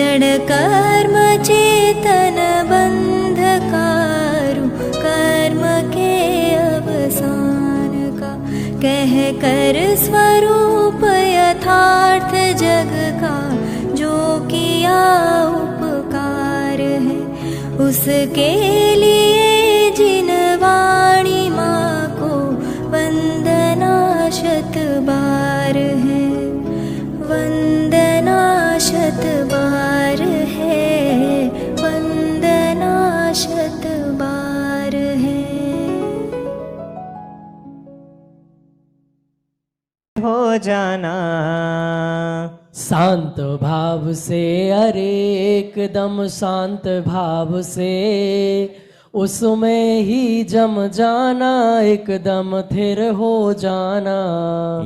जड़ कर्म चेतन बंधकारु कर्म के अवसान का, कह कर स्वरूप यथार्थ जग का जो किया उपकार है, उसके लिए जिन वाणी माँ को वंदना शत बार है, वंदना शत बार है, वंदना शत बार है। हो जाना शांत भाव से, अरे एकदम शांत भाव से, उसमें ही जम जाना, एकदम थिर हो जाना।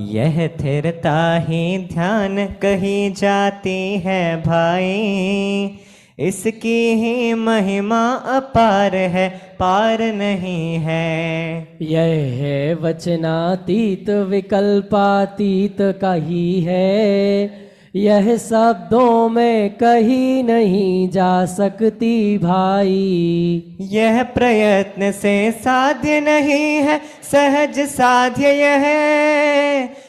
यह थिरता ही ध्यान कही जाती है भाई, इसकी ही महिमा अपार है, पार नहीं है। यह है वचनातीत विकल्पातीत का ही है, यह शब्दों में कही नहीं जा सकती भाई। यह प्रयत्न से साध्य नहीं है, सहज साध्य यह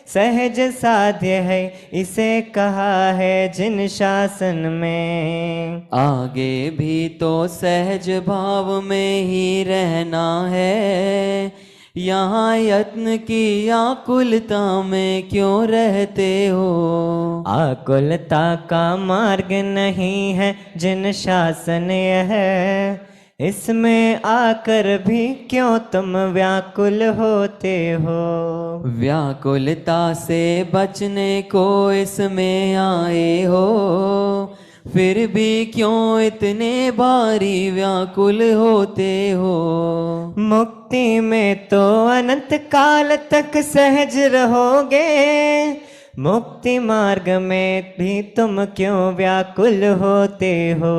सहज साध्य है, इसे कहा है जिन शासन में। आगे भी तो सहज भाव में ही रहना है, यहाँ यत्न की आकुलता में क्यों रहते हो। आकुलता का मार्ग नहीं है जिन शासन यह, इसमें आकर भी क्यों तुम व्याकुल होते हो। व्याकुलता से बचने को इसमें आए हो, फिर भी क्यों इतने भारी व्याकुल होते हो। मुक्ति में तो अनंत काल तक सहज रहोगे, मुक्ति मार्ग में भी तुम क्यों व्याकुल होते हो।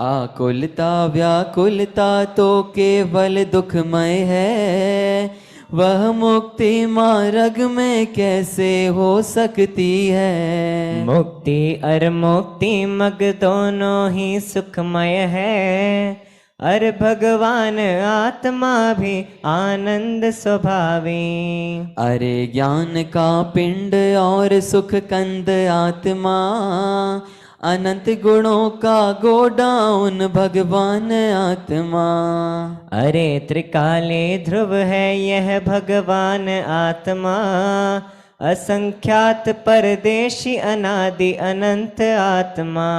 आकुलता व्याकुलता तो केवल दुखमय है, वह मुक्ति मार्ग में कैसे हो सकती है। मुक्ति और मुक्ति मग दोनों ही सुखमय है, अरे भगवान आत्मा भी आनंद स्वभावी। अरे ज्ञान का पिंड और सुख कंद आत्मा, अनंत गुणों का गोडाउन भगवान आत्मा। अरे त्रिकाले ध्रुव है यह भगवान आत्मा, असंख्यात परदेशी अनादि अनंत आत्मा।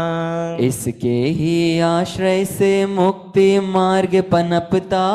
इसके ही आश्रय से मुक्ति मार्ग पनपता,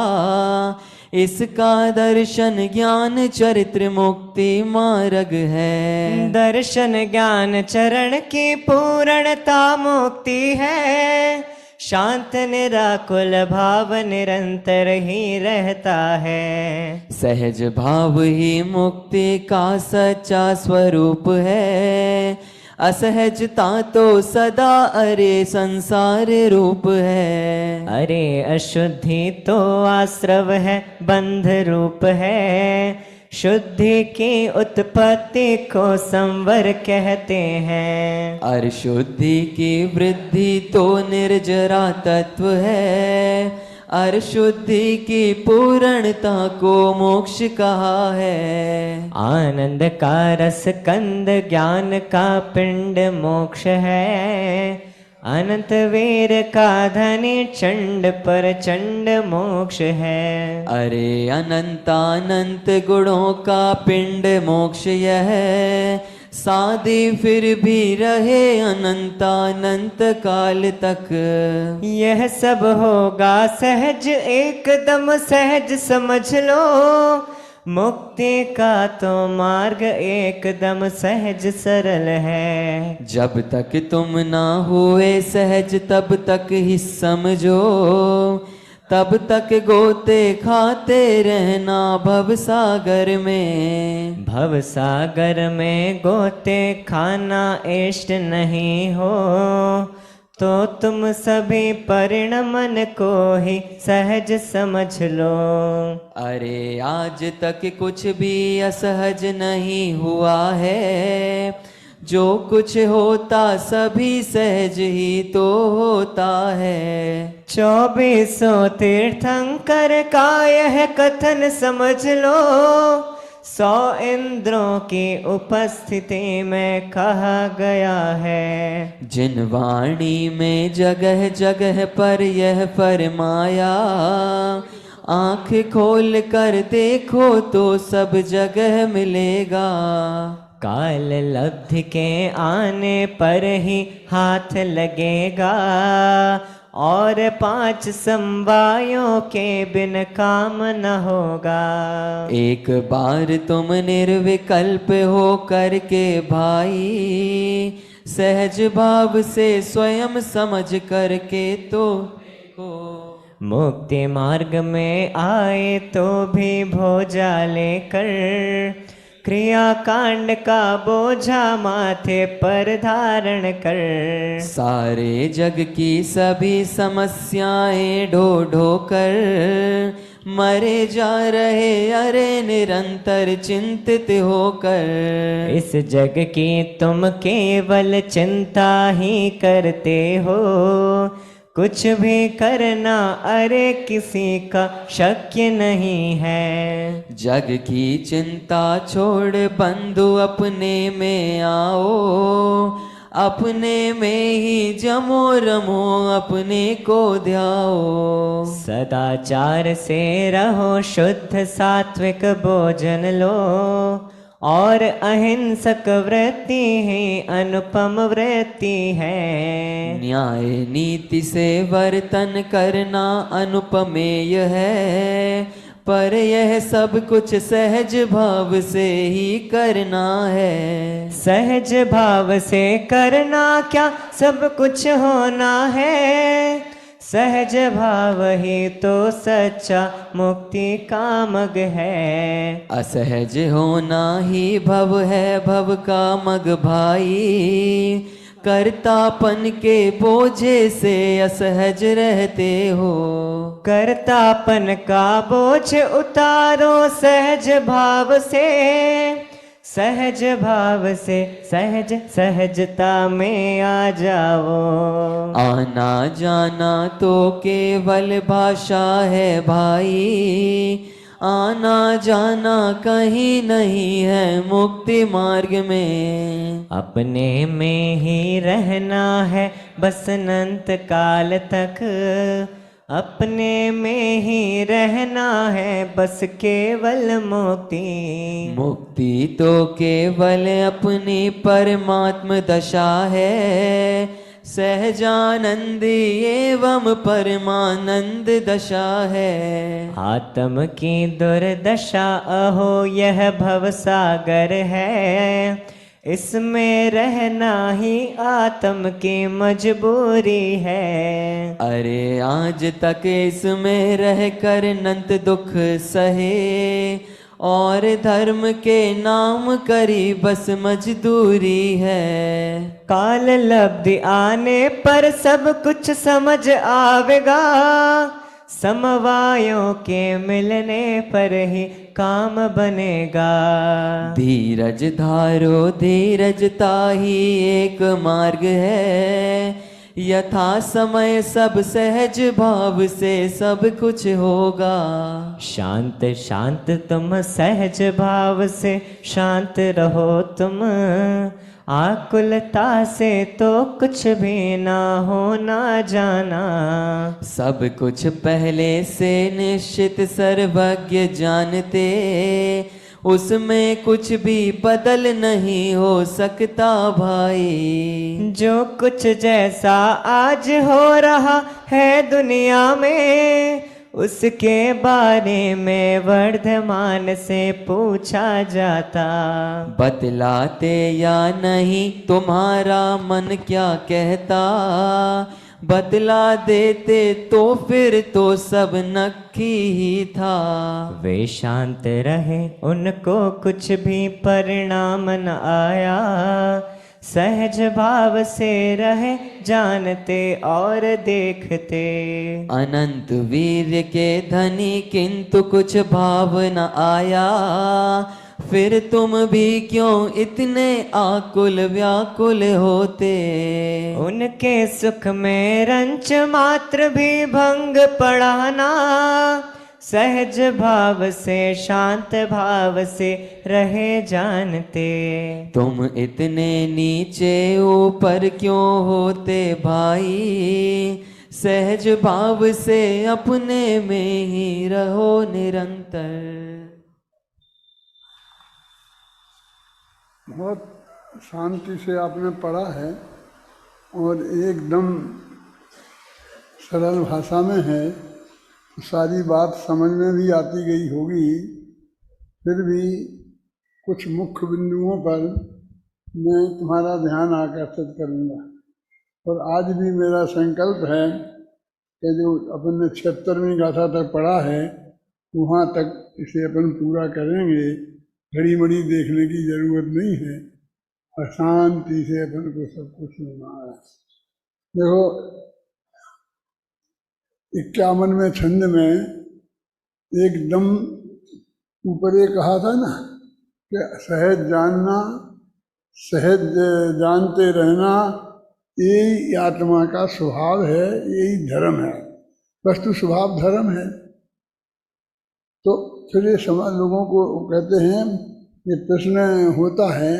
इसका दर्शन ज्ञान चरित्र मुक्ति मार्ग है। दर्शन ज्ञान चरण की पूर्णता मुक्ति है, शांत निराकुल भाव निरंतर ही रहता है। सहज भाव ही मुक्ति का सच्चा स्वरूप है, असहजता तो सदा अरे संसार रूप है। अरे अशुद्धि तो आश्रव है बंध रूप है, शुद्धि की उत्पत्ति को संवर कहते हैं। अशुद्धि की वृद्धि तो निर्जरा तत्व है, अशुद्धि की पूर्णता को मोक्ष कहा है। आनंद का रस कंद ज्ञान का पिंड मोक्ष है, अनंत वीर का धनी चंड पर चंड मोक्ष है। अरे अनंतानंत गुणों का पिंड मोक्ष यह, साधी फिर भी रहे अनंतानंत काल तक। यह सब होगा सहज एकदम सहज समझ लो, मुक्ति का तो मार्ग एकदम सहज सरल है। जब तक तुम ना हुए सहज तब तक ही समझो, तब तक गोते खाते रहना भव सागर में। भव सागर में गोते खाना इष्ट नहीं हो, तो तुम सभी परिणमन को ही सहज समझ लो। अरे आज तक कुछ भी असहज नहीं हुआ है, जो कुछ होता सभी सहज ही तो होता है। 24 तीर्थंकर का यह कथन समझ लो, 100 इंद्रों की उपस्थिति में कहा गया है। जिन वाणी में जगह जगह पर यह फरमाया, आँख खोल कर देखो तो सब जगह मिलेगा। काल लब्धि के आने पर ही हाथ लगेगा, और 5 समवायों के बिन काम न होगा। एक बार तुम निर्विकल्प हो करके भाई, सहज भाव से स्वयं समझ करके तो मुक्ति मार्ग में आए तो भी भोजा लेकर, क्रिया कांड का बोझा माथे पर धारण कर। सारे जग की सभी समस्याएं ढो ढो कर, मरे जा रहे अरे निरंतर चिंतित होकर। इस जग की तुम केवल चिंता ही करते हो, कुछ भी करना अरे किसी का शक्य नहीं है। जग की चिंता छोड़ बंधु अपने में आओ, अपने में ही जमो रमो अपने को ध्याओ। सदाचार से रहो शुद्ध सात्विक भोजन लो, और अहिंसक वृत्ति ही अनुपम वृत्ति है। न्याय नीति से वर्तन करना अनुपमेय है, पर यह सब कुछ सहज भाव से ही करना है। सहज भाव से करना क्या सब कुछ होना है, सहज भाव ही तो सच्चा मुक्ति का मग है। असहज होना ही भव है भव का मग भाई, कर्तापन के बोझे से असहज रहते हो। कर्तापन का बोझ उतारो सहज भाव से, सहज भाव से सहज सहजता में आ जाओ। आना जाना तो केवल भाषा है भाई, आना जाना कहीं नहीं है मुक्ति मार्ग में। अपने में ही रहना है बस अनंत काल तक, अपने में ही रहना है बस केवल मुक्ति। मुक्ति तो केवल अपनी परमात्म दशा है, सहजानंदी एवं परमानंद दशा है। आत्म की दुर्दशा अहो यह भवसागर है, इसमें रहना ही आत्म की मजबूरी है। अरे आज तक इसमें रह कर अनंत दुख सहे, और धर्म के नाम करी बस मजदूरी है। काल लब्धि आने पर सब कुछ समझ आवेगा, समवायों के मिलने पर ही काम बनेगा। धीरज धारो धीरजता ही एक मार्ग है, यथा समय सब सहज भाव से सब कुछ होगा। शांत शांत तुम सहज भाव से शांत रहो तुम, आकुलता से तो कुछ भी ना होना जाना। सब कुछ पहले से निश्चित सर्वज्ञ जानते, उसमें कुछ भी बदल नहीं हो सकता भाई। जो कुछ जैसा आज हो रहा है दुनिया में, उसके बारे में वर्धमान से पूछा जाता। बतलाते या नहीं तुम्हारा मन क्या कहता, बतला देते तो फिर तो सब नक्की ही था। वे शांत रहे उनको कुछ भी परिणाम न आया, सहज भाव से रहे जानते और देखते। अनंत वीर्य के धनी किंतु कुछ भाव न आया, फिर तुम भी क्यों इतने आकुल व्याकुल होते। उनके सुख में रंच मात्र भी भंग पड़ाना, सहज भाव से शांत भाव से रहे जानते। तुम इतने नीचे ऊपर क्यों होते भाई, सहज भाव से अपने में ही रहो निरंतर। बहुत शांति से आपने पढ़ा है और एकदम सरल भाषा में है, तो सारी बात समझ में भी आती गई होगी। फिर भी कुछ मुख्य बिंदुओं पर मैं तुम्हारा ध्यान आकर्षित करूँगा। और आज भी मेरा संकल्प है कि जो अपन ने 76वीं गाथा तक पढ़ा है वहाँ तक इसे अपन पूरा करेंगे। घड़ी मड़ी देखने की जरूरत नहीं है और शांति से अपन को सब कुछ सुनना है। देखो 51वें छंद में एकदम ऊपर ये कहा था ना कि सहज जानना, सहज जानते रहना, यही आत्मा का स्वभाव है, यही धर्म है। वस्तु स्वभाव धर्म है। तो फिर ये समाज लोगों को कहते हैं, ये प्रश्न होता है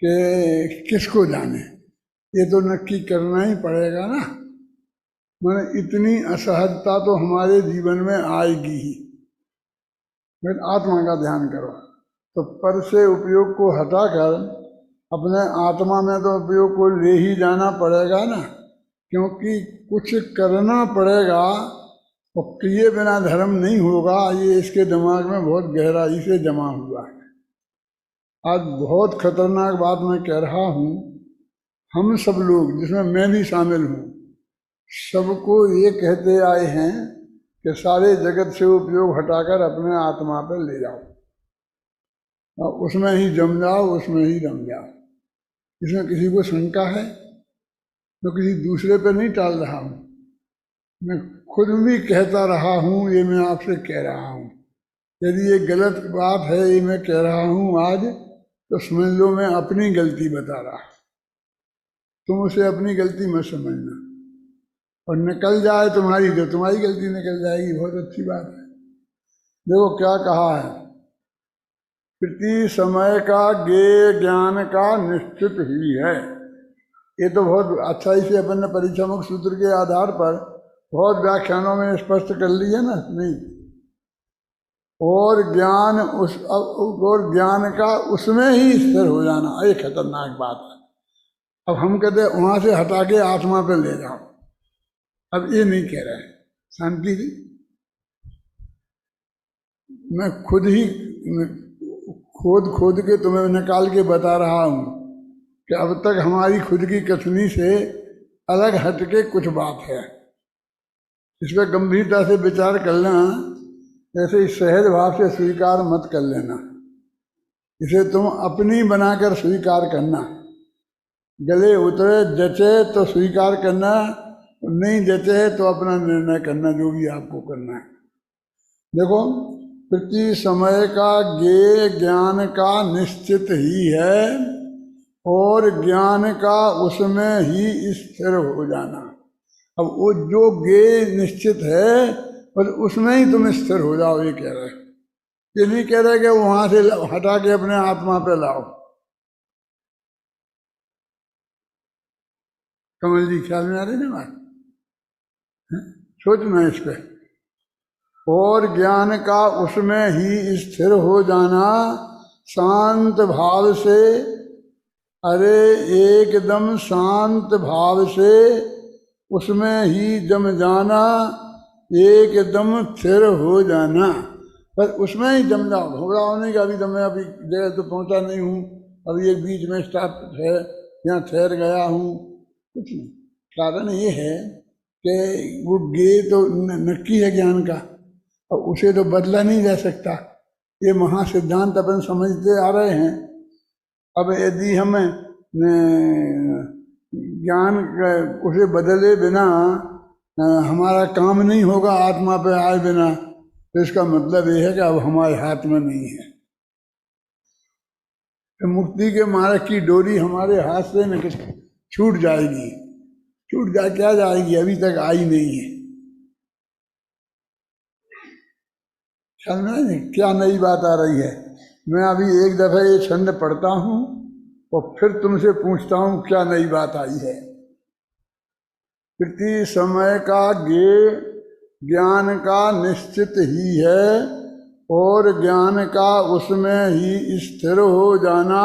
कि किसको जाने, ये तो नक्की करना ही पड़ेगा ना। मैंने इतनी असहजता तो हमारे जीवन में आएगी ही। फिर आत्मा का ध्यान करो, तो पर से उपयोग को हटाकर अपने आत्मा में तो उपयोग को ले ही जाना पड़ेगा ना, क्योंकि कुछ करना पड़ेगा और किए बिना धर्म नहीं होगा। ये इसके दिमाग में बहुत गहराई से जमा हुआ है। आज बहुत खतरनाक बात मैं कह रहा हूँ, हम सब लोग जिसमें मैं भी शामिल हूँ, सबको ये कहते आए हैं कि सारे जगत से उपयोग हटाकर अपने आत्मा पर ले जाओ और उसमें ही जम जाओ, उसमें ही रम जाओ। इसमें किसी को शंका है तो किसी दूसरे पर नहीं टाल रहा हूँ, मैं खुद भी कहता रहा हूँ, ये मैं आपसे कह रहा हूँ। यदि ये गलत बात है, ये मैं कह रहा हूँ आज, तो समझ लो मैं अपनी गलती बता रहा। तुम उसे अपनी गलती मत समझना, और निकल जाए तुम्हारी तो तुम्हारी गलती निकल जाएगी, बहुत अच्छी बात है। देखो क्या कहा है, प्रति समय का ज्ञेय ज्ञान का निश्चित ही है। ये तो बहुत अच्छा ही से अपन ने परीक्षामुख सूत्र के आधार पर बहुत व्याख्यानों में स्पष्ट कर लिया ना। नहीं, और ज्ञान और ज्ञान का उसमें ही स्थिर हो जाना, ये खतरनाक बात है। अब हम कहते हैं वहां से हटा के आत्मा पे ले जाओ, अब ये नहीं कह रहे। शांति से मैं खुद ही खोद के तुम्हें निकाल के बता रहा हूं कि अब तक हमारी खुद की कथनी से अलग हटके कुछ बात है। इस पर गंभीरता से विचार करना, ऐसे ही सहज भाव से स्वीकार मत कर लेना। इसे तुम अपनी बनाकर स्वीकार करना। गले उतरे जचे तो स्वीकार करना, नहीं जचे तो अपना निर्णय करना, जो भी आपको करना है। देखो, प्रति समय का ज्ञेय ज्ञान का निश्चित ही है और ज्ञान का उसमें ही स्थिर हो जाना। अब वो जो ज्ञेय निश्चित है बस उसमें ही तुम स्थिर हो जाओ, ये कह रहे। ये नहीं कह रहे कि वहां से हटा के अपने आत्मा पे लाओ। कमल जी ख्याल में आ रही ना बात? सोचना इस पे। और ज्ञान का उसमें ही स्थिर हो जाना, शांत भाव से, अरे एकदम शांत भाव से उसमें ही जम जाना, एकदम स्थिर हो जाना। बस उसमें ही जम जाओ, घबरा होने का। अभी तो मैं अभी जगह तो पहुंचा नहीं हूँ, अभी एक बीच में स्टॉप है, यहाँ ठहर गया हूँ, कुछ नहीं। कारण ये है कि वो ज्ञेय तो नक्की है ज्ञान का, और उसे तो बदला नहीं जा सकता। ये महासिद्धांत अपन समझते आ रहे हैं। अब यदि हम ज्ञान उसे बदले बिना हमारा काम नहीं होगा, आत्मा पे आए बिना, तो इसका मतलब ये है कि अब हमारे हाथ में नहीं है। तो मुक्ति के मार्ग की डोरी हमारे हाथ से न छूट जाएगी। छूट जा क्या जाएगी, अभी तक आई नहीं है। ख्याल में क्या नई बात आ रही है। मैं अभी एक दफे ये छंद पढ़ता हूँ और फिर तुमसे पूछता हूँ क्या नई बात आई है। प्रति समय का ज्ञान का निश्चित ही है और ज्ञान का उसमें ही स्थिर हो जाना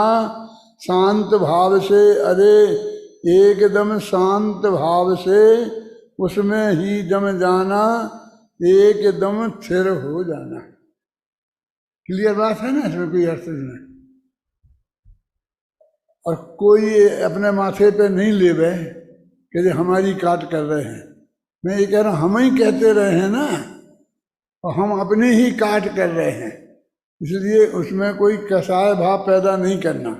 शांत भाव से। अरे एकदम शांत भाव से उसमें ही जम जाना, एकदम स्थिर हो जाना। क्लियर बात है ना, इसमें कोई अर्थ नहीं। और कोई अपने माथे पे नहीं ले गए कि हमारी काट कर रहे हैं। मैं ये कह रहा हूँ हम ही कहते रहे हैं ना, और हम अपने ही काट कर रहे हैं, इसलिए उसमें कोई कसाय भाव पैदा नहीं करना,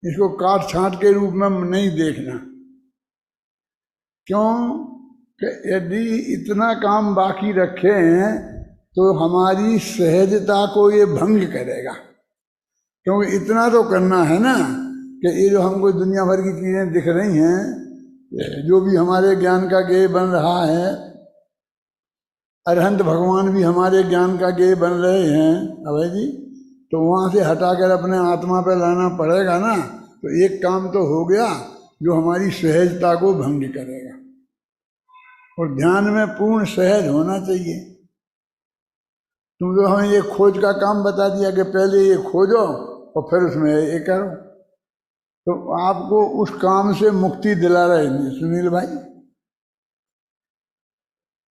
इसको काट छांट के रूप में नहीं देखना। क्यों कि यदि इतना काम बाकी रखे हैं तो हमारी सहजता को ये भंग करेगा। क्योंकि इतना तो करना है ना कि ये जो हमको दुनिया भर की चीज़ें दिख रही हैं, जो भी हमारे ज्ञान का गेय बन रहा है, अरहंत भगवान भी हमारे ज्ञान का गेय बन रहे हैं अभय जी, तो वहाँ से हटाकर अपने आत्मा पे लाना पड़ेगा ना। तो एक काम तो हो गया जो हमारी सहजता को भंग करेगा। और ध्यान में पूर्ण सहज होना चाहिए। तुम तो हमें ये खोज का काम बता दिया कि पहले ये खोजो और फिर उसमें ये करो, तो आपको उस काम से मुक्ति दिला रहे हैं सुनील भाई।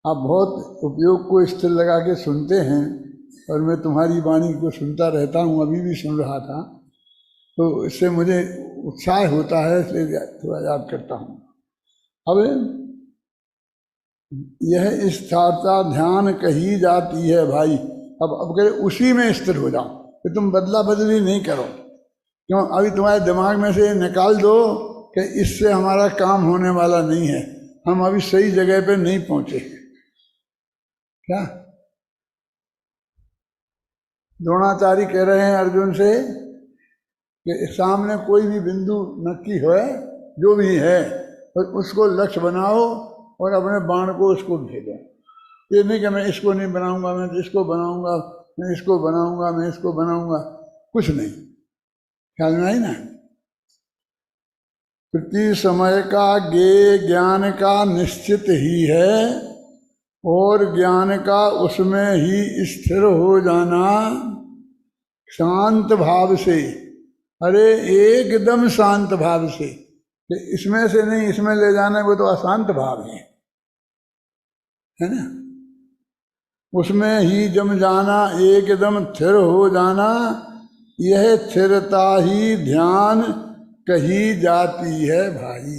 आप बहुत उपयोग को स्थिर लगा के सुनते हैं और मैं तुम्हारी वाणी को सुनता रहता हूँ, अभी भी सुन रहा था, तो इससे मुझे उत्साह होता है, इसलिए थोड़ा याद करता हूँ। अब यह स्थिरता ध्यान कही जाती है भाई। अब कह उसी में स्थिर हो जाओ, कि तुम बदला बदली नहीं करो। क्यों, अभी तुम्हारे दिमाग में से निकाल दो कि इससे हमारा काम होने वाला नहीं है, हम अभी सही जगह पे नहीं पहुंचे। क्या द्रोणाचार्य कह रहे हैं अर्जुन से कि सामने कोई भी बिंदु नक्की हो, जो भी है, तो उसको लक्ष्य बनाओ और अपने बाण को उसको भेजो। ये नहीं कि मैं इसको नहीं बनाऊंगा, मैं इसको बनाऊंगा, मैं इसको बनाऊंगा, मैं इसको बनाऊंगा, कुछ नहीं। ख्याल में आई ना। प्रति समय का ज्ञान का निश्चित ही है और ज्ञान का उसमें ही स्थिर हो जाना शांत भाव से। अरे एकदम शांत भाव से, इसमें से नहीं इसमें ले जाना, वो तो अशांत भाव है ना। उसमें ही जम जाना, एकदम स्थिर हो जाना, यह स्थिरता ही ध्यान कही जाती है भाई।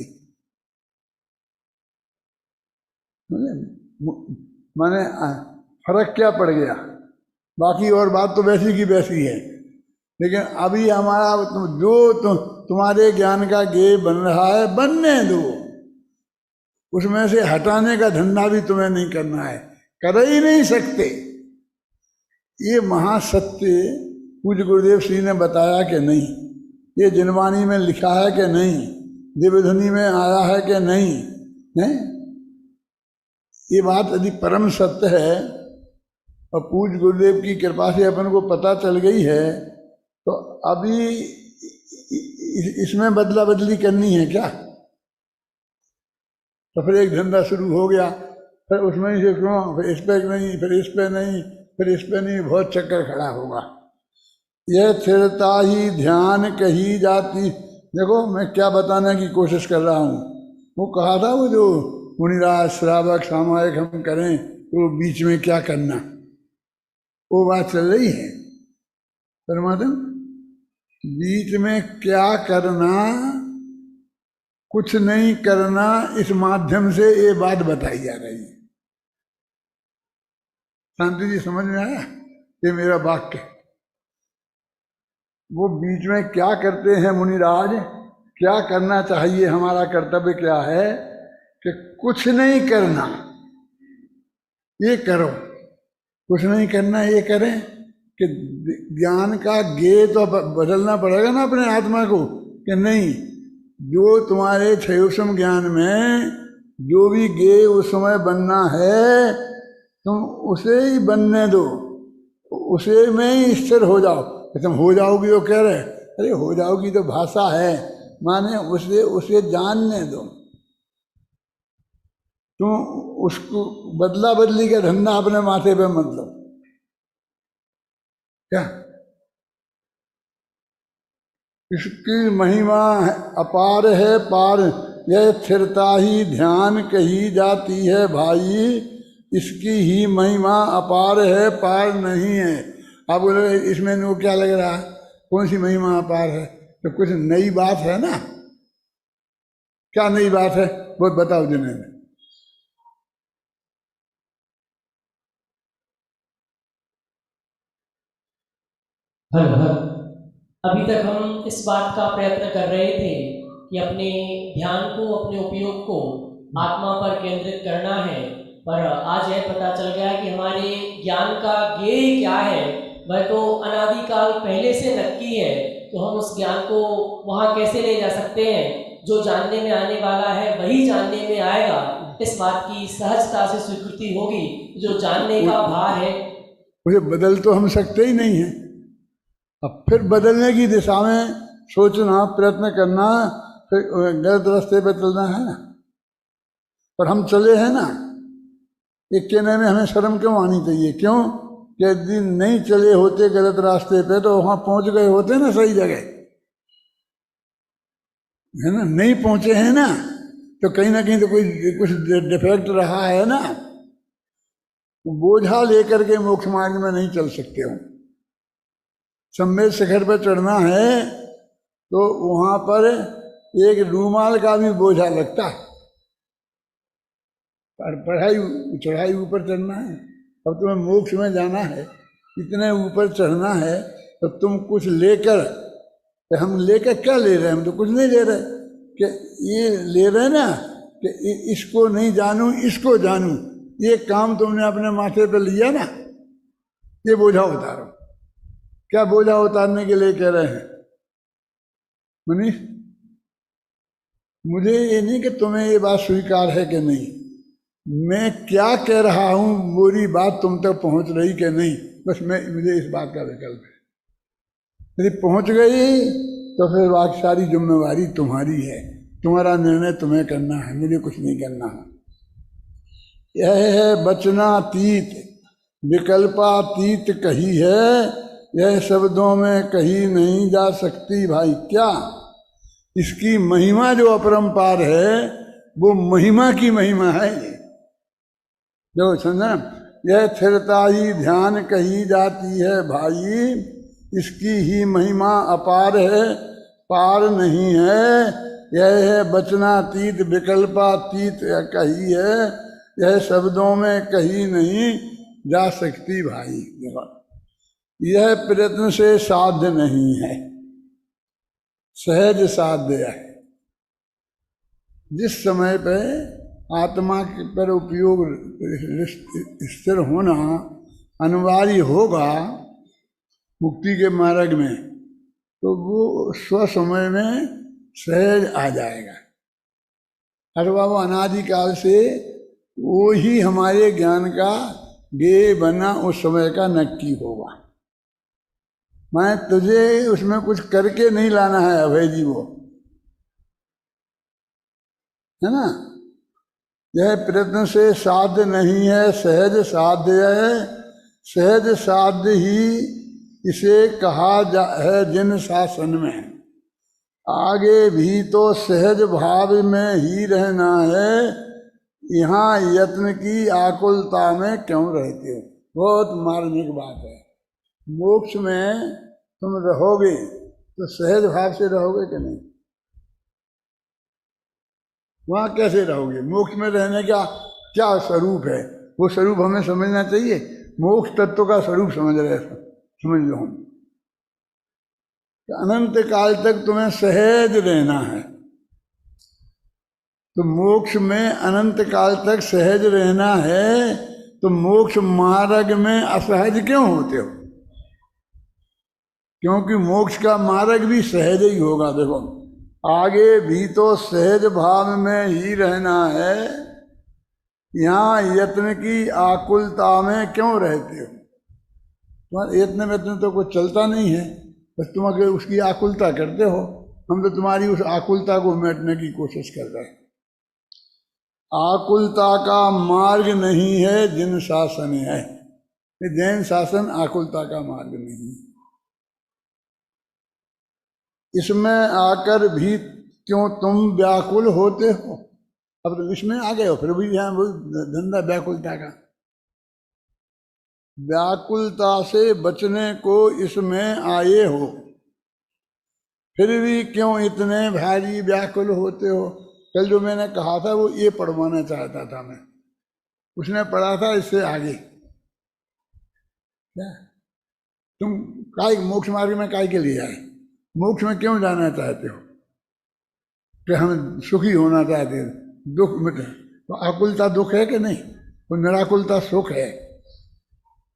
माने फर्क क्या पड़ गया, बाकी और बात तो वैसी की वैसी है, लेकिन अभी हमारा जो तुम्हारे ज्ञान का गेय बन रहा है, बनने दो। उसमें से हटाने का धंधा भी तुम्हें नहीं करना है, कर ही नहीं सकते। ये महासत्य पूज्य गुरुदेव श्री ने बताया कि नहीं, ये जिनवाणी में लिखा है कि नहीं, दिव्यध्वनि में आया है कि नहीं, है? ये बात यदि परम सत्य है और पूज्य गुरुदेव की कृपा से अपन को पता चल गई है, तो अभी इसमें बदला बदली करनी है क्या? तो फिर एक धंधा शुरू हो गया, फिर उसमें ही क्यों, फिर इस पे नहीं, फिर इस पे नहीं, फिर इस पे नहीं, बहुत चक्कर खड़ा होगा। यह स्थिरता ही ध्यान कही जाती। देखो मैं क्या बताने की कोशिश कर रहा हूँ, वो कहा था वो जो मुनिराज श्रावक सामायिक हम करें तो बीच में क्या करना, वो बात चल रही है। परमात्मा बीच में क्या करना, कुछ नहीं करना, इस माध्यम से ये बात बताई जा रही है। शांति जी समझ में आया ये मेरा वाक्य? वो बीच में क्या करते हैं मुनिराज, क्या करना चाहिए, हमारा कर्तव्य क्या है कि कुछ नहीं करना, ये करो, कुछ नहीं करना ये करें, कि ज्ञान का ज्ञेय तो बदलना पड़ेगा ना अपने आत्मा को, कि नहीं, जो तुम्हारे क्षयोक्षम ज्ञान में जो भी ज्ञेय उस समय बनना है तुम उसे ही बनने दो, उसे में ही स्थिर हो जाओ। तुम हो जाओगी तो कह रहे, अरे हो जाओगी तो भाषा है, माने उसे जानने दो। तुम उसको बदला बदली का धंधा अपने माथे पे मत लो। क्या इसकी महिमा अपार है पार, यह स्थिरता ही ध्यान कही जाती है भाई, इसकी ही महिमा अपार है पार नहीं है। आप बोले इसमें वो क्या लग रहा है, कौन सी महिमा अपार है? तो कुछ नई बात है ना। क्या नई बात है वो बताओ जिन्हें। हर हर अभी तक हम इस बात का प्रयत्न कर रहे थे कि अपने ध्यान को, अपने उपयोग को आत्मा पर केंद्रित करना है, पर आज यह पता चल गया कि हमारे ज्ञान का ज्ञेय क्या है वह तो अनादिकाल पहले से नक्की है। तो हम उस ज्ञान को वहाँ कैसे ले जा सकते हैं? जो जानने में आने वाला है वही जानने में आएगा। इस बात की सहजता से स्वीकृति होगी। जो जानने का भार है उसे बदल तो हम सकते ही नहीं है। अब फिर बदलने की दिशा में सोचना, प्रयत्न करना, फिर गलत रास्ते पे चलना है ना। पर हम चले हैं ना, ये कहने में हमें शर्म क्यों आनी चाहिए? क्यों कि यदि नहीं चले होते गलत रास्ते पे तो वहां पहुंच गए होते ना सही जगह, है ना। नहीं पहुंचे हैं ना, तो कहीं ना कहीं तो कुछ डिफेक्ट रहा है ना। बोझा लेकर के मोक्ष मार्ग में नहीं चल सकते हो। सम्मेद शिखर पर चढ़ना है तो वहां पर एक रूमाल का भी बोझा लगता है, पर चढ़ाई ऊपर चढ़ना है। अब तुम्हें मोक्ष में जाना है, इतने ऊपर चढ़ना है, तो तुम कुछ लेकर, तो हम लेकर क्या ले रहे हैं? हम तो कुछ नहीं ले रहे। कि ये ले रहे ना कि इसको नहीं जानूं, इसको जानूं, ये काम तुमने अपने माथे पे लिया ना, ये बोझा उतारो। क्या बोझा उतारने के लिए कह रहे हैं मनीष? मुझे ये नहीं कि तुम्हें ये बात स्वीकार है कि नहीं, मैं क्या कह रहा हूं, मेरी बात तुम तक पहुंच रही कि नहीं, बस मुझे इस बात का विकल्प है। यदि पहुंच गई तो फिर बाकी सारी जिम्मेवारी तुम्हारी है, तुम्हारा निर्णय तुम्हें करना है, मुझे कुछ नहीं करना है। यह है वचनातीत, विकल्पातीत कही है, यह शब्दों में कही नहीं जा सकती भाई। क्या इसकी महिमा जो अपरंपार है वो महिमा की महिमा है। जो समझा, यह स्थिरता ही ध्यान कही जाती है भाई, इसकी ही महिमा अपार है पार नहीं है। यह है वचनातीत विकल्पातीत कही है, यह शब्दों में कही नहीं जा सकती भाई। यह प्रयत्न से साध्य नहीं है, सहज साध्य है। जिस समय पे आत्मा पर उपयोग स्थिर होना अनिवार्य होगा मुक्ति के मार्ग में, तो वो स्वसमय में सहज आ जाएगा। अरे बाबा, अनादिकाल से वो ही हमारे ज्ञान का ज्ञेय बना उस समय का नक्की होगा। मैं तुझे उसमें कुछ करके नहीं लाना है अभय जी, वो है ना। यह प्रयत्न से साध्य नहीं है, सहज साध्य है। सहज साध्य ही इसे कहा है जिन शासन में। आगे भी तो सहज भाव में ही रहना है, यहाँ यत्न की आकुलता में क्यों रहते हो? बहुत मार्मिक बात है। मोक्ष में तुम रहोगे तो सहज भाव से रहोगे कि नहीं? वहाँ कैसे रहोगे? मोक्ष में रहने का क्या स्वरूप है, वो स्वरूप हमें समझना चाहिए। मोक्ष तत्व का स्वरूप समझ लो हम। अनंत काल तक तुम्हें सहज रहना है, तो मोक्ष में अनंत काल तक सहज रहना है, तो मोक्ष मार्ग में असहज क्यों होते हो? क्योंकि मोक्ष का मार्ग भी सहज ही होगा। देखो आगे भी तो सहज भाव में ही रहना है, यहाँ यत्न की आकुलता में क्यों रहते हो? तुम्हारे यत्न में तो कुछ चलता नहीं है, बस तुम अगर उसकी आकुलता करते हो। हम तो तुम्हारी उस आकुलता को मिटाने की कोशिश कर रहे हैं। आकुलता का मार्ग नहीं है जिन शासन है, ये जैन शासन आकुलता का मार्ग नहीं है। इसमें आकर भी क्यों तुम व्याकुल होते हो? अब तो इसमें आ गए हो, फिर भी यहाँ वो धंधा व्याकुलता का। व्याकुलता से बचने को इसमें आए हो, फिर भी क्यों इतने भारी व्याकुल होते हो? कल जो मैंने कहा था वो ये पढ़वाना चाहता था मैं, उसने पढ़ा था इससे आगे। क्या तुम काय मोक्ष मार्ग में काय के लिए आए? मोक्ष में क्यों जाना चाहते हो? कि हम सुखी होना चाहते हैं, दुख मिटे। तो आकुलता दुख है कि नहीं? तो निराकुलता सुख है।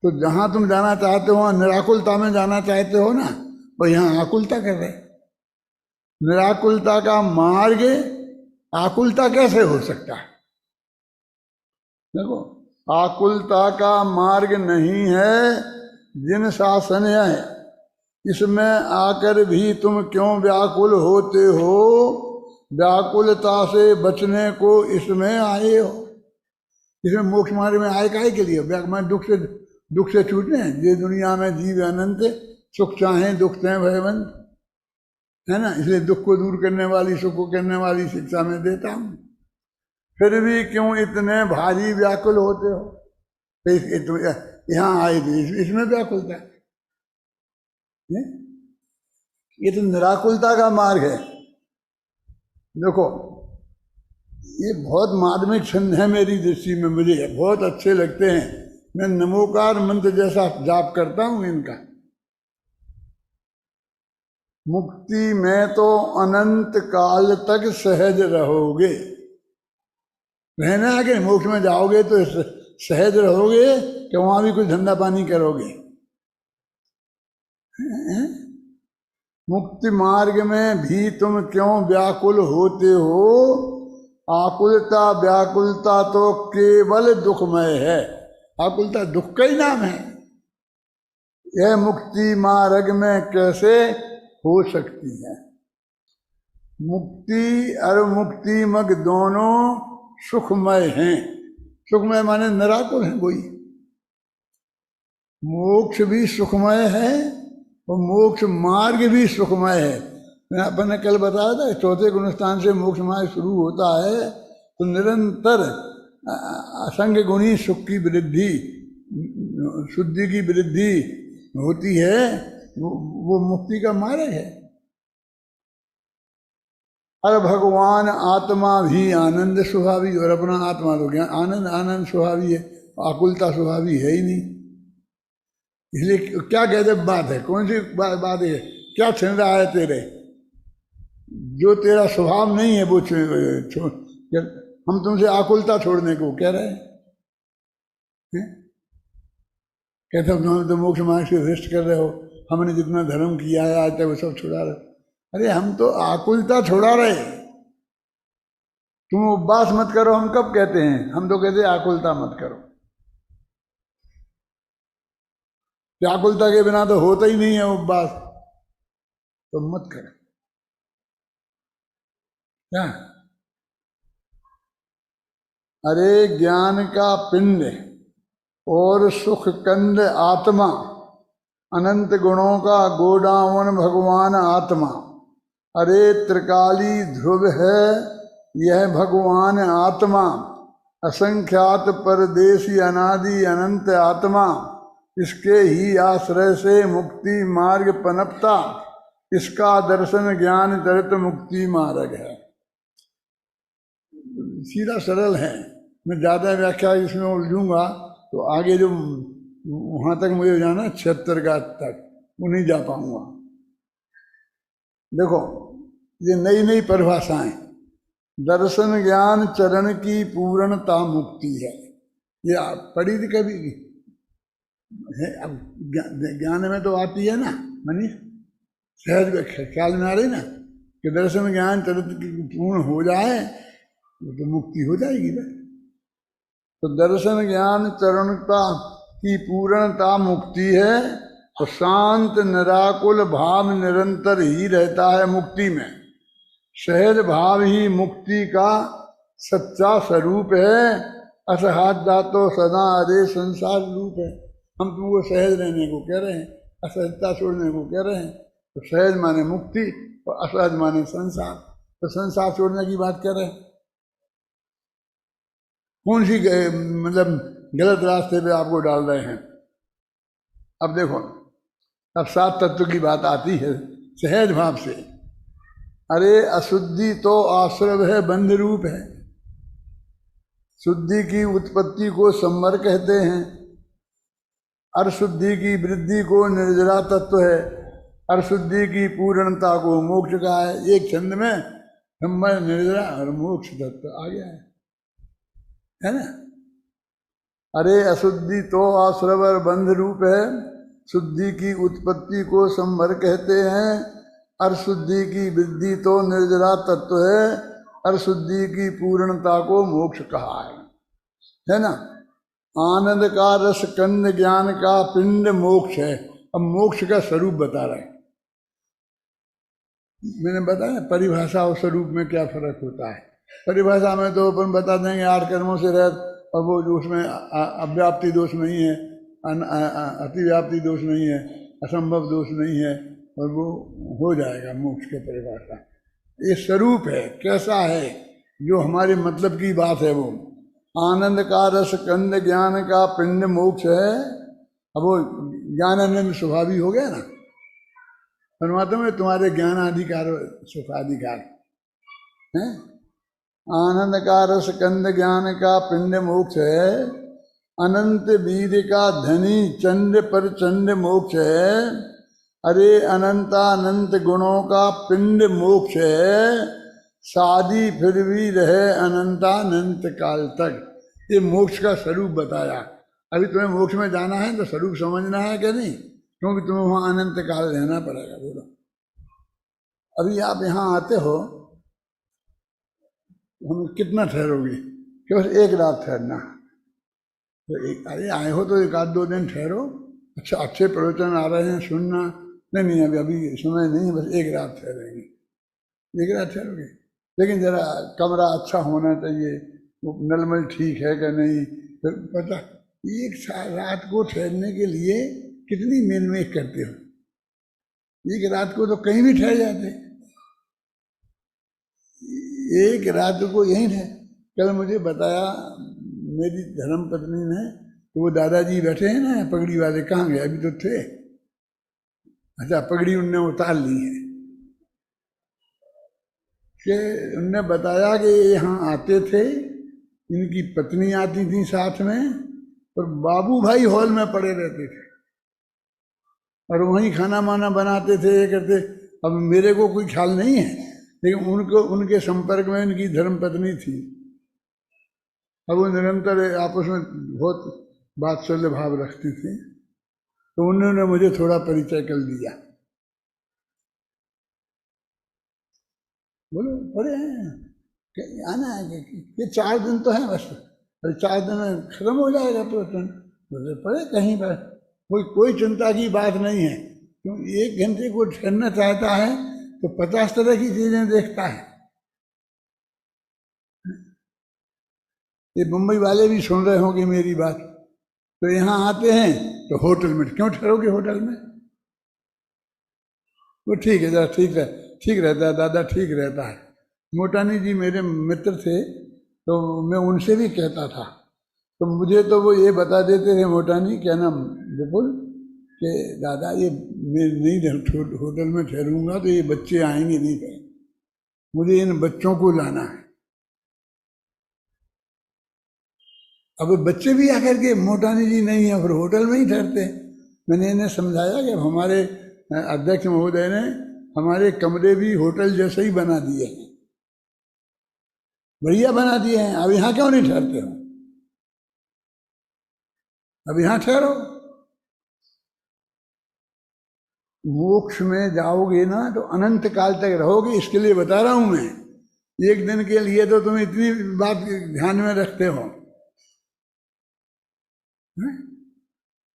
तो जहां तुम जाना चाहते हो निराकुलता में जाना चाहते हो ना, और यहाँ आकुलता कर रहे। निराकुलता का मार्ग आकुलता कैसे हो सकता है? देखो आकुलता का मार्ग नहीं है जिन शासन है, इसमें आकर भी तुम क्यों व्याकुल होते हो? व्याकुलता से बचने को इसमें आए हो। इसमें मोक्ष मार्ग में आए काहे के लिए? मैं दुख से छूटने, ये दुनिया में जीव अनंत, सुख चाहें दुख चाहें भयवंत, है ना। इसलिए दुख को दूर करने वाली, सुख को करने वाली शिक्षा में देता हूं। फिर भी क्यों इतने भारी व्याकुल होते हो? तो यहाँ आए थे, इसमें व्याकुलता है। ये तो निराकुलता का मार्ग है। देखो ये बहुत मार्मिक छंद है मेरी दृष्टि में, मुझे बहुत अच्छे लगते हैं। मैं नमोकार मंत्र जैसा जाप करता हूं इनका। मुक्ति में तो अनंत काल तक सहज रहोगे। रहना है कि मोक्ष में जाओगे तो सहज रहोगे कि वहां भी कुछ धंधा पानी करोगे? मुक्ति मार्ग में भी तुम क्यों व्याकुल होते हो? आकुलता व्याकुलता तो केवल दुखमय है। आकुलता दुख का ही नाम है। यह मुक्ति मार्ग में कैसे हो सकती है? मुक्ति और मुक्ति मग दोनों सुखमय हैं। सुखमय माने निराकुल है कोई। मोक्ष भी सुखमय है और मोक्ष मार्ग भी सुखमय है। अपन ने कल बताया था चौथे गुणस्थान से मोक्ष मार्ग शुरू होता है, तो निरंतर असंख्य गुणी सुख की वृद्धि, शुद्धि की वृद्धि होती है। वो मुक्ति का मार्ग है। और भगवान आत्मा भी आनंद स्वभावी, और अपना आत्मा तो क्या आनंद स्वभावी है, आकुलता स्वभावी है ही नहीं। इसलिए क्या कहते बात है? कौन सी बात है? क्या छिन रहा है तेरे? जो तेरा स्वभाव नहीं है वो हम तुमसे आकुलता छोड़ने को कह रहे हैं। कहते हो तो मोक्ष मार्ग से भ्रष्ट कर रहे हो, हमने जितना धर्म किया है आज तक वो सब छुड़ा रहे। अरे हम तो आकुलता छुड़ा रहे। तुम उपवास मत करो हम कब कहते हैं? हम तो कहते हैं आकुलता मत करो। आकुलता के बिना तो होता ही नहीं है उपवास, तो मत करो। क्या? अरे ज्ञान का पिंड और सुख कंद आत्मा, अनंत गुणों का गोडावन भगवान आत्मा। अरे त्रिकाली ध्रुव है यह भगवान आत्मा, असंख्यात परदेशी अनादि अनंत आत्मा। इसके ही आश्रय से मुक्ति मार्ग पनपता, इसका दर्शन ज्ञान चरित मुक्ति मार्ग है। सीधा सरल है। मैं ज़्यादा व्याख्या इसमें उलझूंगा तो आगे जो वहाँ तक मुझे जाना 76 का तक वो नहीं जा पाऊंगा। देखो ये नई नई परिभाषाएं। दर्शन ज्ञान चरण की पूर्णता मुक्ति है। ये आप पढ़ी थी कभी है? अब ज्ञान में तो आती है ना मनीष? सहज ख्याल में आ रही ना कि दर्शन ज्ञान चरित्र की पूर्ण हो जाए तो मुक्ति हो जाएगी बस। तो दर्शन ज्ञान चरणता की पूर्णता मुक्ति है। तो शांत निराकुल भाव निरंतर ही रहता है मुक्ति में। सहज भाव ही मुक्ति का सच्चा स्वरूप है। असहात दातो सदा अरे संसार रूप है। हम तुमको सहज रहने को कह रहे हैं, असहजता छोड़ने को कह रहे हैं। तो सहज माने मुक्ति और असहज माने संसार। तो संसार छोड़ने की बात कर रहे हैं। कौन सी मतलब गलत रास्ते पे आपको डाल रहे हैं? अब देखो, अब 7 तत्व की बात आती है सहज भाव से। अरे अशुद्धि तो आश्रव है, बंध रूप है। शुद्धि की उत्पत्ति को संवर कहते हैं। अशुद्धि की वृद्धि को निर्जरा तत्व है। अशुद्धि की पूर्णता को मोक्ष का है। एक छंद में संवर, निर्जरा और मोक्ष तत्व आ गया है ना। अरे अशुद्धि तो आश्रव और बंध रूप है। शुद्धि की उत्पत्ति को संवर कहते हैं। अशुद्धि की वृद्धि तो निर्जरा तत्व है। अशुद्धि की पूर्णता को मोक्ष कहा है ना। आनंद का रस कंद ज्ञान का पिंड मोक्ष है। अब मोक्ष का स्वरूप बता रहे हैं। मैंने बताया परिभाषा और स्वरूप में क्या फर्क होता है। परिभाषा में तो अपन बता देंगे 8 कर्मों से रह, और वो जो उसमें अव्याप्ति दोष नहीं है, अतिव्याप्ति दोष नहीं है, असंभव दोष नहीं है, और वो हो जाएगा मोक्ष के परिभाषा। ये स्वरूप है, कैसा है, जो हमारे मतलब की बात है। वो आनंद का रस कंद ज्ञान का पिंड मोक्ष है। अब वो ज्ञानानंद स्वभावी हो गया ना। परमात्मा में तुम्हारे ज्ञानाधिकार सुखाधिकार है। आनंद का रस कंद ज्ञान का पिंड मोक्ष है। अनंत वीर का धनी चंड पर चंड मोक्ष है। अरे अनंतानंत गुणों का पिंड मोक्ष है। शादी फिर भी रहे अनंतानंत काल तक। ये मोक्ष का स्वरूप बताया। अभी तुम्हें मोक्ष में जाना है तो स्वरूप समझना है कि नहीं, क्योंकि तुम्हें वहाँ अनंत काल रहना पड़ेगा। बोलो, अभी आप यहाँ आते हो, हम कितना ठहरोगे? केवल 1 रात ठहरना। तो अरे आए हो तो 1-2 दिन ठहरो। अच्छा, अच्छे प्रवचन आ रहे हैं, सुनना। नहीं अभी समय नहीं है, बस 1 रात ठहरेंगे। 1 रात ठहरोगे, लेकिन जरा कमरा अच्छा होना चाहिए, वो नलमल ठीक है कि नहीं। फिर पता 1 रात को ठहरने के लिए कितनी मेहनत करते हो। 1 रात को तो कहीं भी ठहर जाते। 1 रात को यहीं है। कल मुझे बताया मेरी धर्म पत्नी ने, तो वो दादाजी बैठे हैं ना पगड़ी वाले, कहाँ गए? अभी तो थे। अच्छा, पगड़ी उनने उतार ली है कि उनने बताया कि यहाँ आते थे, इनकी पत्नी आती थी साथ में, और बाबू भाई हॉल में पड़े रहते थे और वहीं खाना माना बनाते थे, ये करते। अब मेरे को कोई ख्याल नहीं है, लेकिन उनको, उनके संपर्क में इनकी धर्म पत्नी थी। अब वो निरंतर आपस में बहुत वात्सल्य भाव रखती थी, तो उन्होंने मुझे थोड़ा परिचय कर दिया। बोलो, पढ़े हैं, आना है कि 4 दिन तो है बस, अरे 4 दिन में खत्म हो जाएगा प्रवचन। बोले पढ़े कहीं पर, कोई चिंता की बात नहीं है। क्यों 1 घंटे को ठहरना चाहता है तो 50 तरह की चीजें देखता है। ये मुंबई वाले भी सुन रहे होंगे मेरी बात। तो यहाँ आते हैं तो होटल में, क्यों ठहरोगे होटल में? वो ठीक है, जरा ठीक रहता है दादा, ठीक रहता है। मोटानी जी मेरे मित्र थे, तो मैं उनसे भी कहता था, तो मुझे तो वो ये बता देते थे, मोटानी क्या नाम, विपुल, कि दादा ये मैं नहीं होटल में ठहरूंगा तो ये बच्चे आएंगे नहीं कहीं, मुझे इन बच्चों को लाना है। अब बच्चे भी आकर के मोटानी जी नहीं है, फिर होटल में ही ठहरते। मैंने इन्हें समझाया कि हमारे अध्यक्ष महोदय ने हमारे कमरे भी होटल जैसे ही बना दिए हैं, बढ़िया बना दिए हैं। अब यहाँ क्यों नहीं ठहरते हो? अब यहाँ ठहरो। मोक्ष में जाओगे ना तो अनंत काल तक रहोगे। इसके लिए बता रहा हूं मैं, एक दिन के लिए तो तुम इतनी बात ध्यान में रखते हो,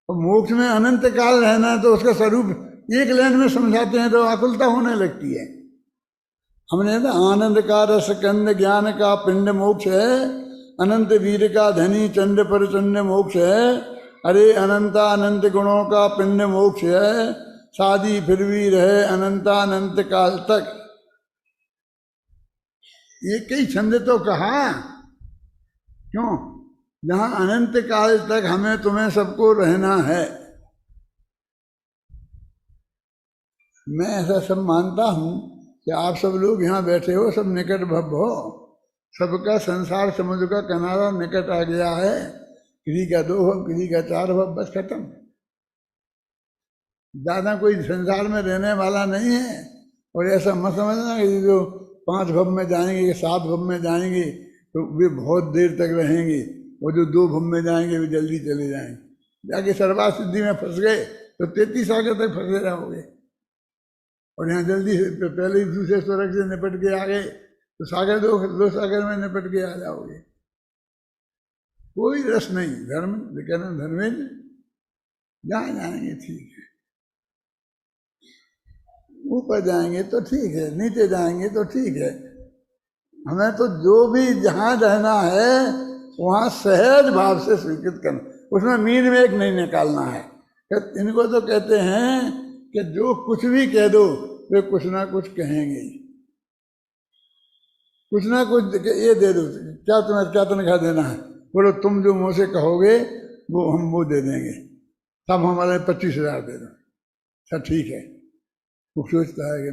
और मोक्ष में अनंत काल रहना तो उसका स्वरूप एक लाइन में समझाते हैं तो आकुलता होने लगती है। हमने ना आनंद का रस कंद ज्ञान का पिंड मोक्ष है, अनंत वीर का धनी चंड पर चंड मोक्ष है, अरे अनंता अनंत गुणों का पिंड मोक्ष है, शादी फिर भी रहे अनंता अनंत काल तक। ये कई छंद तो कहा, क्यों? जहां अनंत काल तक हमें तुम्हें सबको रहना है। मैं ऐसा सब मानता हूं कि आप सब लोग यहाँ बैठे हो, सब निकट भव हो, सबका संसार समुद्र का किनारा निकट आ गया है। किसी का 2 भव, किसी का 4 भव, बस खत्म। ज्यादा कोई संसार में रहने वाला नहीं है। और ऐसा मत समझना कि जो 5 भव में जाएंगे, 7 भव में जाएंगे तो वे बहुत देर तक रहेंगे, और जो 2 भव में जाएंगे वे जल्दी चले जाएंगे। जाके सर्वात सिद्धि में फंस गए तो 33 सागर तक फंसे रहोगे, और यहाँ जल्दी से पहले ही दूसरे स्वर्ग से निपट के आ गए तो सागर 2 सागर में निपट के आ जाओगे। कोई रस नहीं। धर्म कहना धर्मेंद्र जहाँ जाएंगे ठीक है, ऊपर जाएंगे तो ठीक है, नीचे जाएंगे तो ठीक है। हमें तो जो भी जहाँ रहना है वहाँ सहज भाव से स्वीकृत करना, उसमें मीन में एक नहीं निकालना है। इनको तो कहते हैं कि जो कुछ भी कह दो वे कुछ ना कुछ कहेंगे, कुछ ना कुछ ये दे दो, क्या तुम्हें क्या तनख्वाह देना है, बोलो तुम जो मुँह से कहोगे वो हम वो दे देंगे, तब हमारे 25,000 दे दो। अच्छा ठीक है। वो सोचता है कि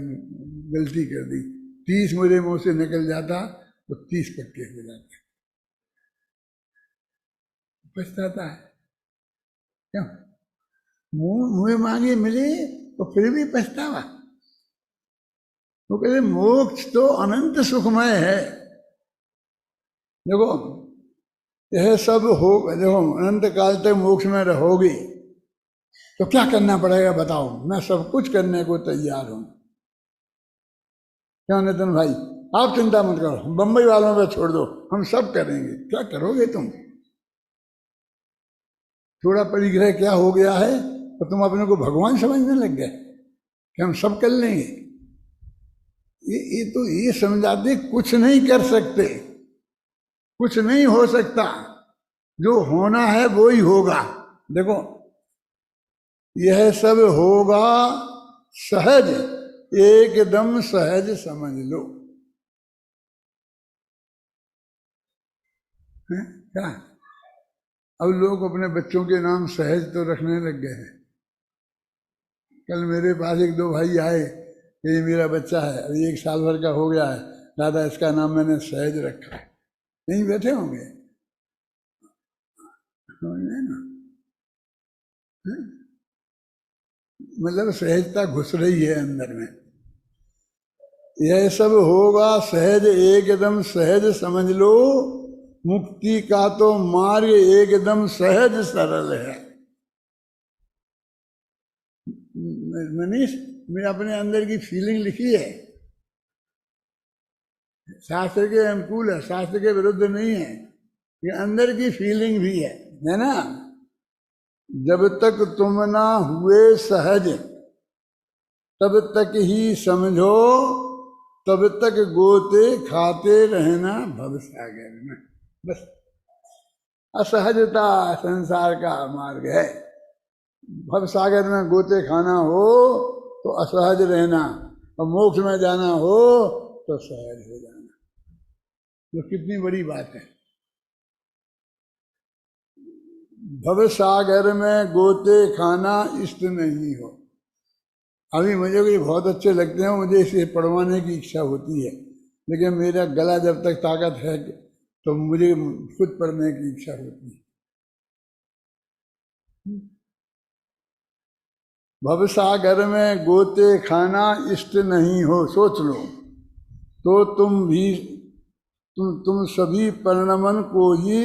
गलती कर दी, 30 मेरे मुंह से निकल जाता तो 30 पक्के हो जाते, पछताता है। क्यों? मुँह मांगे मिले तो फिर भी पछतावा। वो कहते मोक्ष तो अनंत सुखमय है। देखो यह सब हो, देखो अनंत काल तक मोक्ष में रहोगे तो क्या करना पड़ेगा बताओ? मैं सब कुछ करने को तैयार हूं। क्या नितिन भाई, आप चिंता मत करो, बंबई वालों पे छोड़ दो, हम सब करेंगे। क्या करोगे तुम? थोड़ा परिग्रह क्या हो गया है तो तुम अपने को भगवान समझने लग गए कि हम सब कर लेंगे। ये तो ये समझाते कुछ नहीं कर सकते, कुछ नहीं हो सकता, जो होना है वो ही होगा। देखो यह सब होगा सहज, एकदम सहज समझ लो। क्या अब लोग अपने बच्चों के नाम सहज तो रखने लग गए हैं। कल मेरे पास 1-2 भाई आए, ये मेरा बच्चा है, अभी 1 साल भर का हो गया है, दादा इसका नाम मैंने सहज रखा है। नहीं बैठे होंगे ना, मतलब सहजता घुस रही है अंदर में। यह सब होगा सहज, एकदम सहज समझ लो। मुक्ति का तो मार्ग एकदम सहज सरल है। मनीष, मैं अपने अंदर की फीलिंग लिखी है, शास्त्र के अनुकूल है, शास्त्र के विरुद्ध नहीं है, ये अंदर की फीलिंग भी है ना। जब तक तुम ना हुए सहज तब तक ही समझो, तब तक गोते खाते रहना भवसागर में। बस असहजता संसार का मार्ग है। भवसागर में गोते खाना हो तो असहज रहना, और मोक्ष में जाना हो तो सहज हो जाना। तो कितनी बड़ी बात है। भवसागर में गोते खाना इष्ट नहीं हो। अभी मुझे भी बहुत अच्छे लगते हैं, मुझे इसे पढ़वाने की इच्छा होती है, लेकिन मेरा गला जब तक ताकत है तो मुझे खुद पढ़ने की इच्छा होती है। भवसागर में गोते खाना इष्ट नहीं हो, सोच लो तो तुम सभी परिणमन को ही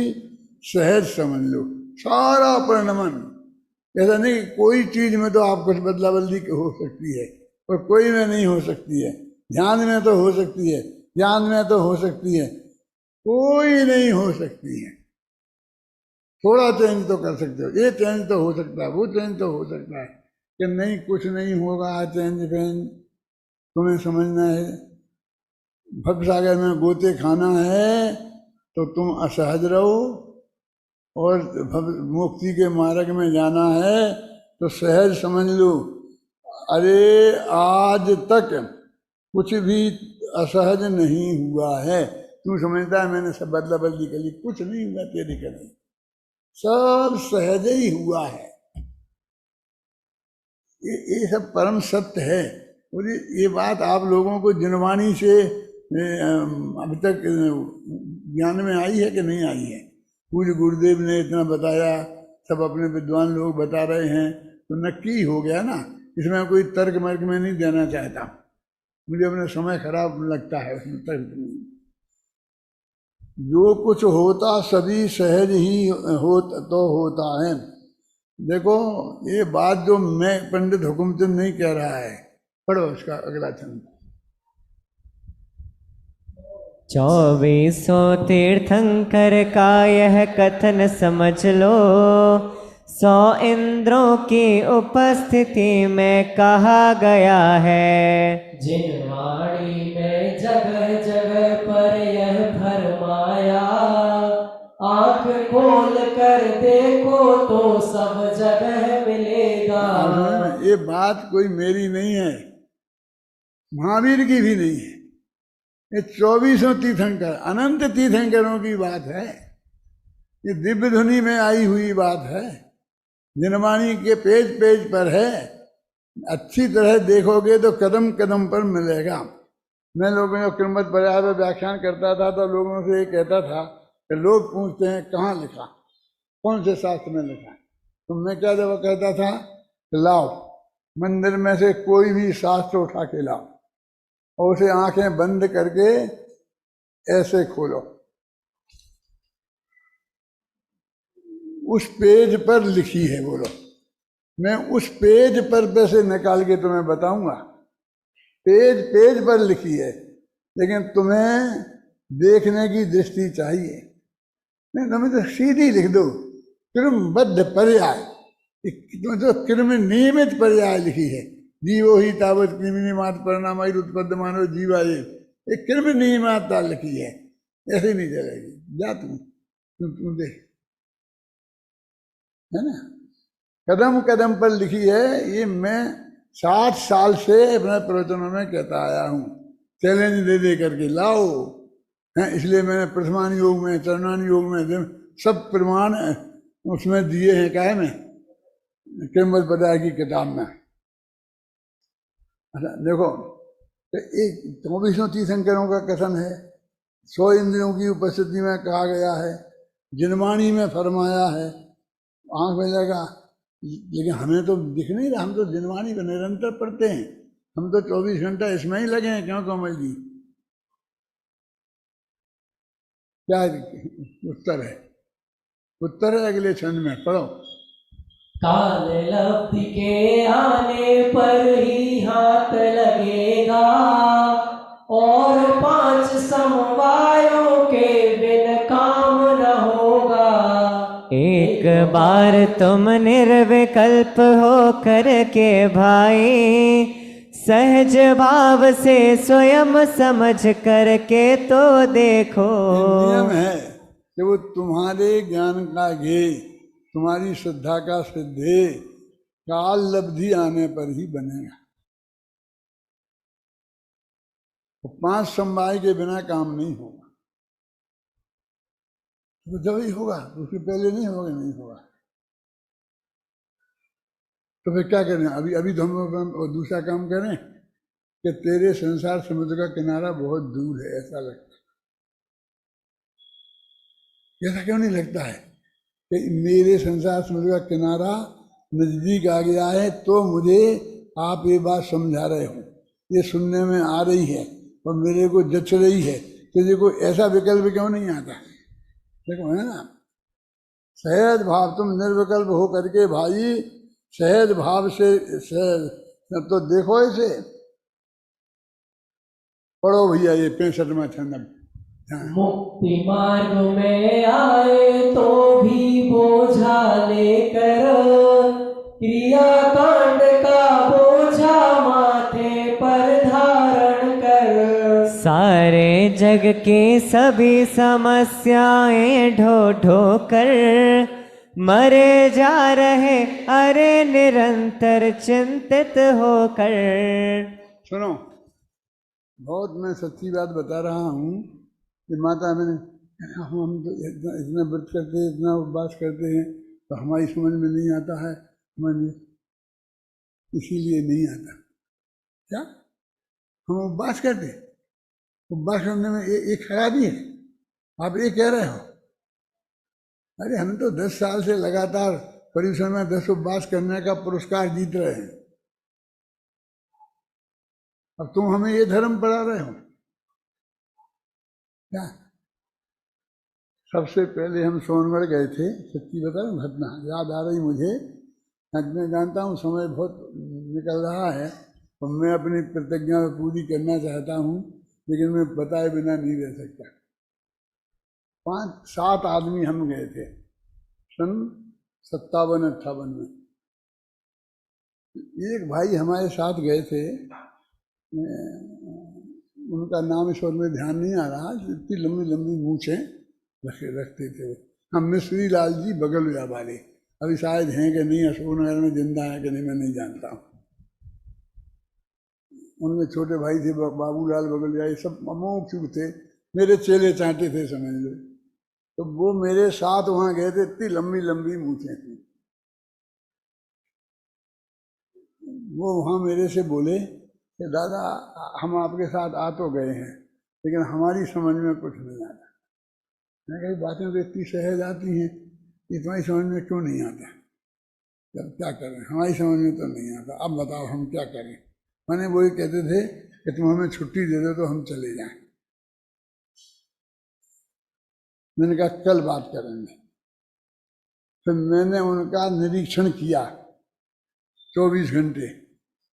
सहज समझ लो। सारा परिणमन ऐसा नहीं कि कोई चीज में तो आप कुछ बदला बदली हो सकती है और कोई में नहीं हो सकती है। ध्यान में तो हो सकती है, ज्ञान में तो हो सकती है, कोई नहीं हो सकती है। थोड़ा चेंज तो कर सकते हो, ये चेंज तो हो सकता है, वो चेंज तो हो सकता है कि नहीं कुछ नहीं होगा चेंज फेंज। तुम्हें समझना है भव सागर में गोते खाना है तो तुम असहज रहो, और मुक्ति के मार्ग में जाना है तो सहज समझ लो। अरे आज तक कुछ भी असहज नहीं हुआ है। तू समझता है मैंने सब बदला बदली कर ली, कुछ नहीं हुआ तेरे करने, सब सहज ही हुआ है। ये सब परम सत्य है। और ये बात आप लोगों को जिनवाणी से अभी तक ज्ञान में आई है कि नहीं आई है? पूज्य गुरुदेव ने इतना बताया, सब अपने विद्वान लोग बता रहे हैं, तो नक्की हो गया ना। इसमें कोई तर्क मर्क में नहीं देना चाहता, मुझे अपना समय खराब लगता है उसमें तर्क नहीं। जो कुछ होता सभी सहज ही होता है। देखो ये बात जो मैं पंडित हुकुमचंद नहीं कह रहा है, पढ़ो उसका अगला छंद। 2400 तीर्थंकर का यह कथन समझ लो, 100 इंद्रों की उपस्थिति में कहा गया है। जिनवाणी में जगह जगह पर यह फरमाया, आँख खोल कर देखो तो सब जगह मिलेगा। ये बात कोई मेरी नहीं है, महावीर की भी नहीं है, ये 2400 तीर्थंकर अनंत तीर्थंकरों की बात है। ये दिव्य ध्वनि में आई हुई बात है, जिनवाणी के पेज पेज पर है। अच्छी तरह देखोगे तो कदम कदम पर मिलेगा। मैं लोगों को किरमत पर्याय में व्याख्यान करता था तो लोगों से ये कहता था कि लोग पूछते हैं कहाँ लिखा, कौन से शास्त्र में लिखा, तो मैं क्या जब कहता था कि लाओ मंदिर में से कोई भी शास्त्र उठा के लाओ और उसे आंखें बंद करके ऐसे खोलो, उस पेज पर लिखी है, बोलो। मैं उस पेज पर पैसे निकाल के तुम्हें बताऊंगा, पेज पेज पर लिखी है, लेकिन तुम्हें देखने की दृष्टि चाहिए। नहीं तुम्हें तो सीधी लिख दो क्रमबद्ध पर्याय, तुम्हें तो क्रम नियमित पर्याय लिखी है। जीवो ही तावत कृमिनिमात परिणामाय उत्पद्ध मानो जीवा, ये क्रम नियमाता लिखी है, ऐसे नहीं चलेगी। जा तुम देख, है ना, कदम कदम पर लिखी है। ये मैं 60 साल से अपने प्रवचनों में कहता आया हूँ, चैलेंज दे दे करके लाओ है। इसलिए मैंने प्रथमान योग में, चरणान योग में सब प्रमाण उसमें दिए हैं, काहे में, क्रमबद्ध पर्याय की किताब में। अच्छा देखो, तो एक 2400 तीर्थंकरों का कथन है, 100 इंद्रियों की उपस्थिति में कहा गया है, जिनवाणी में फरमाया है, आँख मिलेगा। लेकिन हमें तो दिख नहीं रहा, हम तो जिनवाणी को निरंतर पढ़ते हैं, हम तो 24 घंटा इसमें ही लगे हैं। क्यों कमल जी, क्या उत्तर है? उत्तर है अगले छंद में, पढ़ो। काल लब्धि के आने पर ही हाथ लगेगा, और 5 समवायों के बिन काम न होगा। एक बार तुम निर्विकल्प हो कर के भाई, सहज भाव से स्वयं समझ करके तो देखो। नियम है कि वो तुम्हारे ज्ञान का गे, तुम्हारी श्रद्धा का सिद्धे काल लब्धि आने पर ही बनेगा। तो 5 समवाय के बिना काम नहीं होगा। तो जब ही होगा, उसके पहले नहीं होगा, नहीं होगा। तो फिर क्या करें? अभी तो हम दूसरा काम करें कि तेरे संसार समुद्र का किनारा बहुत दूर है, ऐसा लगता है। ऐसा क्यों नहीं लगता है कि मेरे संसार समुद्र का किनारा नजदीक आ गया है, तो मुझे आप ये बात समझा रहे हो, ये सुनने में आ रही है और मेरे को जच रही है, तो देखो ऐसा विकल्प क्यों नहीं आता? देखो है ना, सहज भाव, तुम निर्विकल्प हो करके भाई सहज भाव से तो देखो इसे। पढ़ो भैया ये 65वां छंद। मुक्ति मार्ग में आए तो भी बोझा लेकर, क्रिया कांड का बोझा माथे पर धारण कर। सारे जग के सभी समस्याएं ढो ढो कर, मरे जा रहे अरे निरंतर चिंतित होकर। सुनो, बहुत मैं सच्ची बात बता रहा हूँ कि माता मैंने हम तो इतना व्रत करते हैं, इतना उपवास करते हैं, तो हमारी समझ में नहीं आता है, समझ में इसीलिए नहीं आता। क्या हम उपवास करते, उपवास करने में एक खराबी है? आप ये कह रहे हो? अरे हम तो 10 साल से लगातार परिसर में 10 उपवास करने का पुरस्कार जीत रहे हैं, अब तुम हमें ये धर्म पढ़ा रहे हो क्या? सबसे पहले हम सोनगढ़ गए थे, सच्ची बता रहा हूँ, घटना याद आ रही मुझे। मैं जानता हूँ समय बहुत निकल रहा है और मैं अपनी प्रतिज्ञा पूरी करना चाहता हूँ, लेकिन मैं बताए बिना नहीं रह सकता। 5-7 आदमी हम गए थे सन 57-58 में। एक भाई हमारे साथ गए थे, उनका नाम इस वक्त में ध्यान नहीं आ रहा, इतनी लंबी लंबी मूछें रखते थे। हम मिश्री लाल जी बगलिया वाले, अभी शायद हैं कि नहीं, अशोकनगर में जिंदा है कि नहीं मैं नहीं जानता हूँ। उनमें छोटे भाई थे बाबूलाल बगलिया, ये सब अमोक चुप थे, मेरे चेले चांटे थे समझ लो। तो वो मेरे साथ वहाँ गए थे, इतनी लंबी लंबी मूछें थी। वो वहाँ मेरे से बोले कि दादा हम आपके साथ आ तो गए हैं, लेकिन हमारी समझ में कुछ नहीं आता। मैं कही बातें तो इतनी सहज आती हैं, तुम्हारी समझ में क्यों नहीं आता? जब क्या करें, हमारी समझ में तो नहीं आता, अब बताओ हम क्या करें? मैंने वही कहते थे कि तुम हमें छुट्टी दे दो तो हम चले जाएं। मैंने कहा कल बात करेंगे। फिर मैंने उनका निरीक्षण किया 24 घंटे,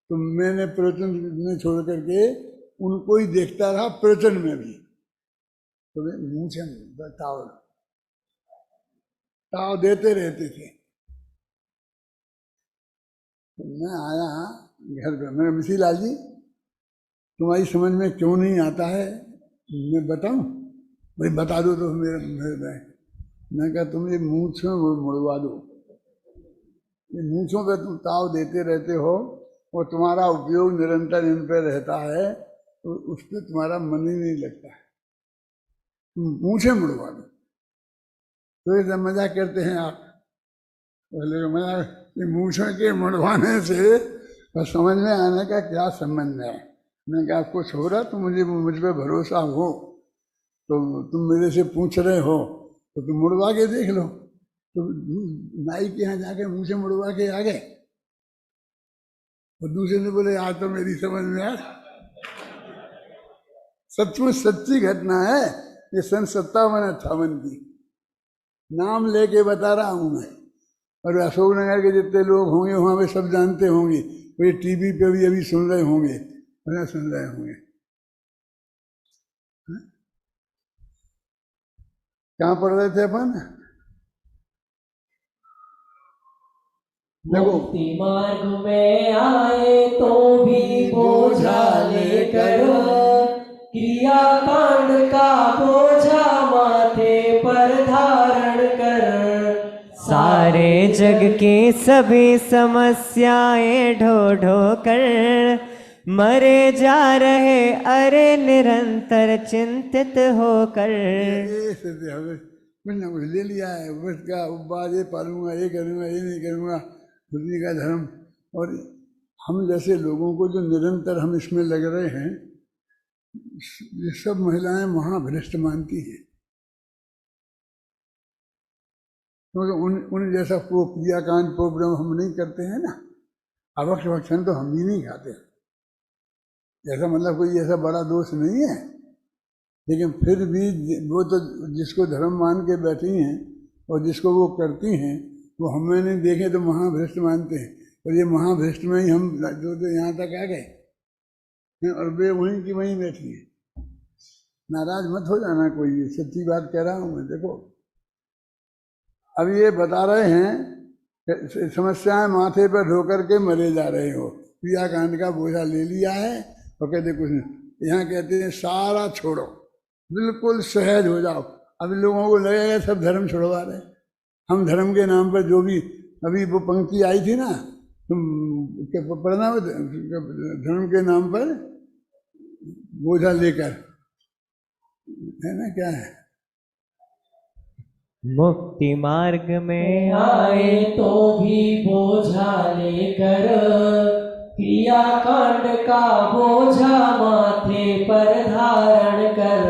तो मैंने प्रवचन में छोड़ करके उनको ही देखता रहा, प्रवचन में भी। तो वे मुँह से ताव देते रहते थे। तो मैं आया घर पे, मैंने मिश्री लाल जी तुम्हारी समझ में क्यों नहीं आता है मैं बताऊं? भाई बता दो तो मेरे मैं कहा तुम ये मूँछों मुड़वा दो, ये मूँछों पे तुम ताव देते रहते हो, वो तुम्हारा उपयोग निरंतर इन पे रहता है, तो उस पर तुम्हारा मन ही नहीं लगता है, तुम मूँछें मुड़वा दो। तो ये मजाक करते हैं आप, बोले मजाक, ये मूँछों के मुड़वाने से और समझ में आने का क्या संबंध है? मैंने कहा कुछ हो रहा तो मुझ पर भरोसा हो तो तुम मेरे से पूछ रहे हो तो तुम मुड़वा के देख लो। तो नाई के यहाँ जाके मुँह से मुड़वा के आ गए, और दूसरे ने बोले आज तो मेरी समझ में आ। सचमुच सच्ची घटना है ये, सन 57-58 की, नाम लेके बता रहा हूँ मैं। और अशोकनगर के जितने लोग होंगे वहाँ पे सब जानते होंगे, वो ये टीवी पे भी अभी सुन रहे होंगे, बड़ा सुन रहे होंगे। कहाँ पढ़ रहे थे अपन? मुक्ति मार्ग में आए तो भी बोझा लेकर, क्रिया कांड का बोझा माथे पर धारण कर। सारे जग के सभी समस्याएं ढो ढो कर, मरे जा रहे अरे निरंतर चिंतित होकर। कुछ ना कुछ ले लिया है, बस का उपवास ये पालूंगा, ये करूँगा, ये नहीं करूँगा, खुदी का धर्म। और हम जैसे लोगों को जो निरंतर हम इसमें लग रहे हैं, ये सब महिलाएं महाभ्रष्ट मानती हैं, क्योंकि उन जैसा क्रियाकांड प्रोग्राम हम नहीं करते हैं ना। अवक्ष भक्षण तो हम ही नहीं खाते, ऐसा मतलब कोई ऐसा बड़ा दोष नहीं है, लेकिन फिर भी वो तो जिसको धर्म मान के बैठी हैं और जिसको वो करती हैं वो हमें नहीं देखे तो महाभ्रष्ट मानते हैं, और ये महाभ्रष्ट में ही हम जो यहाँ तक आ गए और वे वहीं की वहीं बैठी है। नाराज मत हो जाना कोई, ये सच्ची बात कह रहा हूँ मैं। देखो अब ये बता रहे हैं कि समस्याएं माथे पर ढोकर के मरे जा रहे हो, क्रियाकांड का बोझा ले लिया है और कहते कुछ नहीं। यहाँ कहते हैं सारा छोड़ो, बिल्कुल सहज हो जाओ। अब लोगों को लगेगा सब धर्म छोड़वा रहे, हम धर्म के नाम पर जो भी अभी वो पंक्ति आई थी ना, तुम पढ़ना धर्म के नाम पर बोझा लेकर, है ना, क्या है, मुक्ति मार्ग में आए तो भी बोझा लेकर, क्रियाकांड का बोझा माथे पर धारण कर,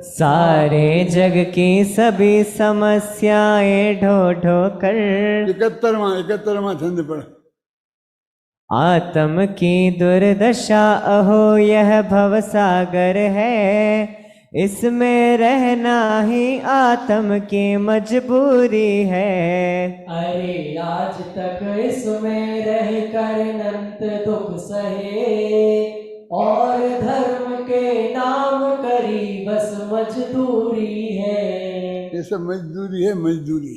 सारे जग की सभी समस्याएं ढो ढो कर। 71वां छंद पढ़। आत्म की दुर्दशा अहो यह भवसागर है, इसमें रहना ही आत्म की मजबूरी है। अरे आज तक इसमें रह कर अनंत दुख सहे, और धर्म के नाम करी बस मजदूरी है। ये सब मजदूरी है, मजदूरी,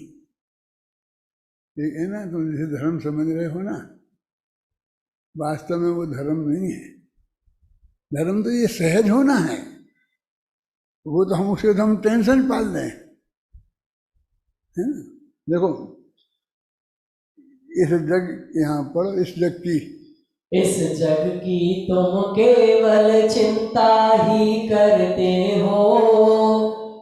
ठीक है ना। तुम जिसे धर्म समझ रहे हो ना, वास्तव में वो धर्म नहीं है। धर्म तो ये सहज होना है, वो तो हम उसे हम टेंशन पाल रहे हैं, है ना। देखो इस जग, यहाँ पढ़ो, इस जग की, इस जग की तुम केवल चिंता ही करते हो,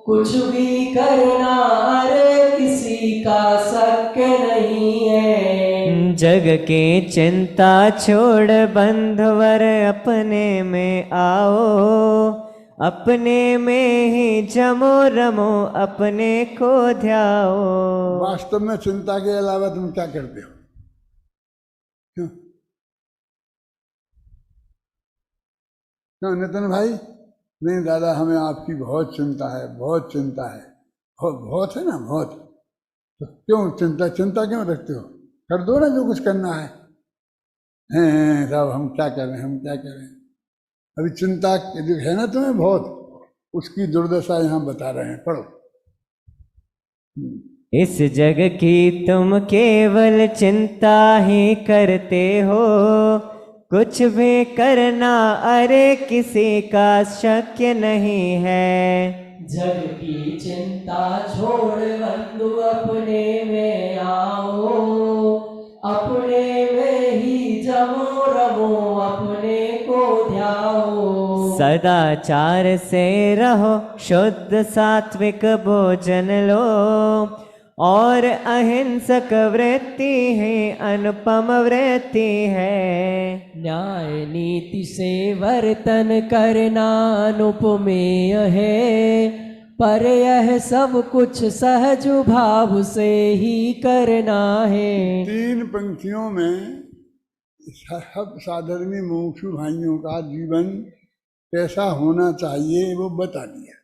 कुछ भी करना अरे किसी का शक्य नहीं है। जग की चिंता छोड़ बंधुवर अपने में आओ, अपने में ही जमो रमो अपने को ध्याओ। वास्तव में चिंता के अलावा तुम क्या करते हो? क्यों क्यों नितिन भाई? नहीं दादा, हमें आपकी बहुत चिंता है, बहुत चिंता है। बहुत है ना, बहुत। तो क्यों चिंता क्यों रखते हो? कर दो ना जो कुछ करना है। साहब हम क्या कर रहे हैं, हम क्या कर रहे हैं। अभी चिंता जो है ना तुम्हें बहुत, उसकी दुर्दशा यहाँ बता रहे हैं, पढ़ो। इस जग की तुम केवल चिंता ही करते हो, कुछ भी करना अरे किसी का शक्य नहीं है। जग की चिंता छोड़ बंधु अपने में आओ, अपने में ही जमो रमो अपने को ध्याओ। सदाचार से रहो, शुद्ध सात्विक भोजन लो, और अहिंसक वृत्ति है अनुपम वृत्ति है। न्याय नीति से वर्तन करना अनुपमेय है, पर यह सब कुछ सहज भाव से ही करना है। 3 पंक्तियों में सब साधर्मी मुमुक्षु भाइयों का जीवन कैसा होना चाहिए वो बता दिया।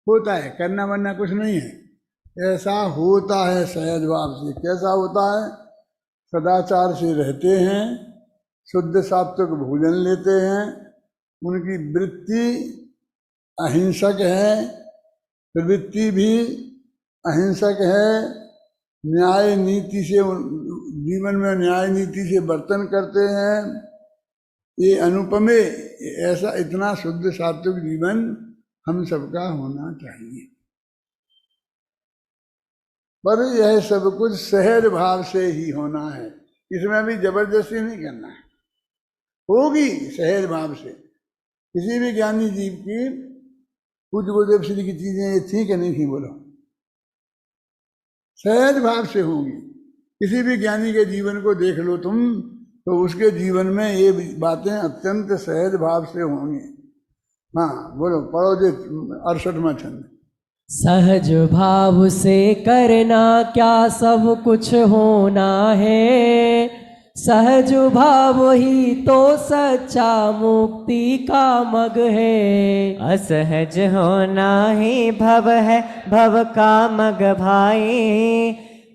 होता है, करना वरना कुछ नहीं है, ऐसा होता है सहज भाव से। कैसा होता है? सदाचार से रहते हैं, शुद्ध सात्विक भोजन लेते हैं, उनकी वृत्ति अहिंसक है, प्रवृत्ति भी अहिंसक है, न्याय नीति से जीवन में न्याय नीति से वर्तन करते हैं। ये अनुपमे, ऐसा इतना शुद्ध सात्विक जीवन हम सबका होना चाहिए। पर यह सब कुछ सहज भाव से ही होना है, इसमें अभी जबरदस्ती नहीं करना है, होगी सहज भाव से। किसी भी ज्ञानी जीव की पूज्य गुरुदेव श्री की चीजें ये थी कि नहीं थी, बोलो? सहज भाव से होंगी। किसी भी ज्ञानी के जीवन को देख लो तुम, तो उसके जीवन में ये बातें अत्यंत सहज भाव से होंगी। हाँ बोलो, पढ़ो जो 68वां छंद। सहज भाव से करना क्या सब कुछ होना है, सहज भाव ही तो सच्चा मुक्ति का मग है। असहज होना ही भव है, भव का मग भाई।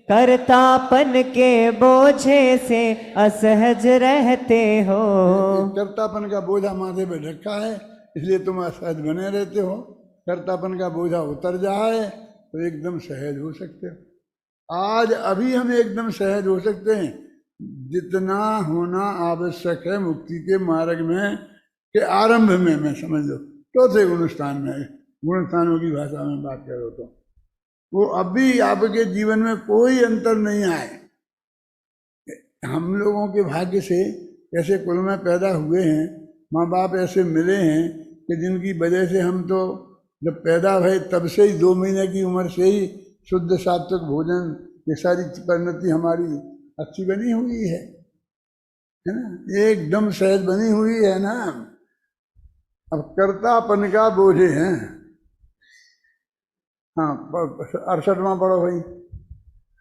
कर्तापन के बोझे से असहज रहते हो। कर्तापन का बोझा माथे पे रखा है, इसलिए तुम असहज बने रहते हो। कर्तापन का बोझा उतर जाए तो एकदम सहज हो सकते हो। आज अभी हम एकदम सहज हो सकते हैं। जितना होना आवश्यक है मुक्ति के मार्ग में के आरंभ में, मैं समझ लो चौथे गुणस्थान में, गुणस्थानों की भाषा में बात करो तो वो अभी आपके जीवन में कोई अंतर नहीं आए। हम लोगों के भाग्य से ऐसे कुल में पैदा हुए हैं, माँ बाप ऐसे मिले हैं कि जिनकी वजह से हम तो जब पैदा भए तब से ही 2 महीने की उम्र से ही शुद्ध सात्विक भोजन, ये सारी परिणति हमारी अच्छी बनी हुई है ना, एकदम सहज बनी हुई है ना। अब कर्तापन का बोझे हैं। हाँ 68वां पढ़ो भाई।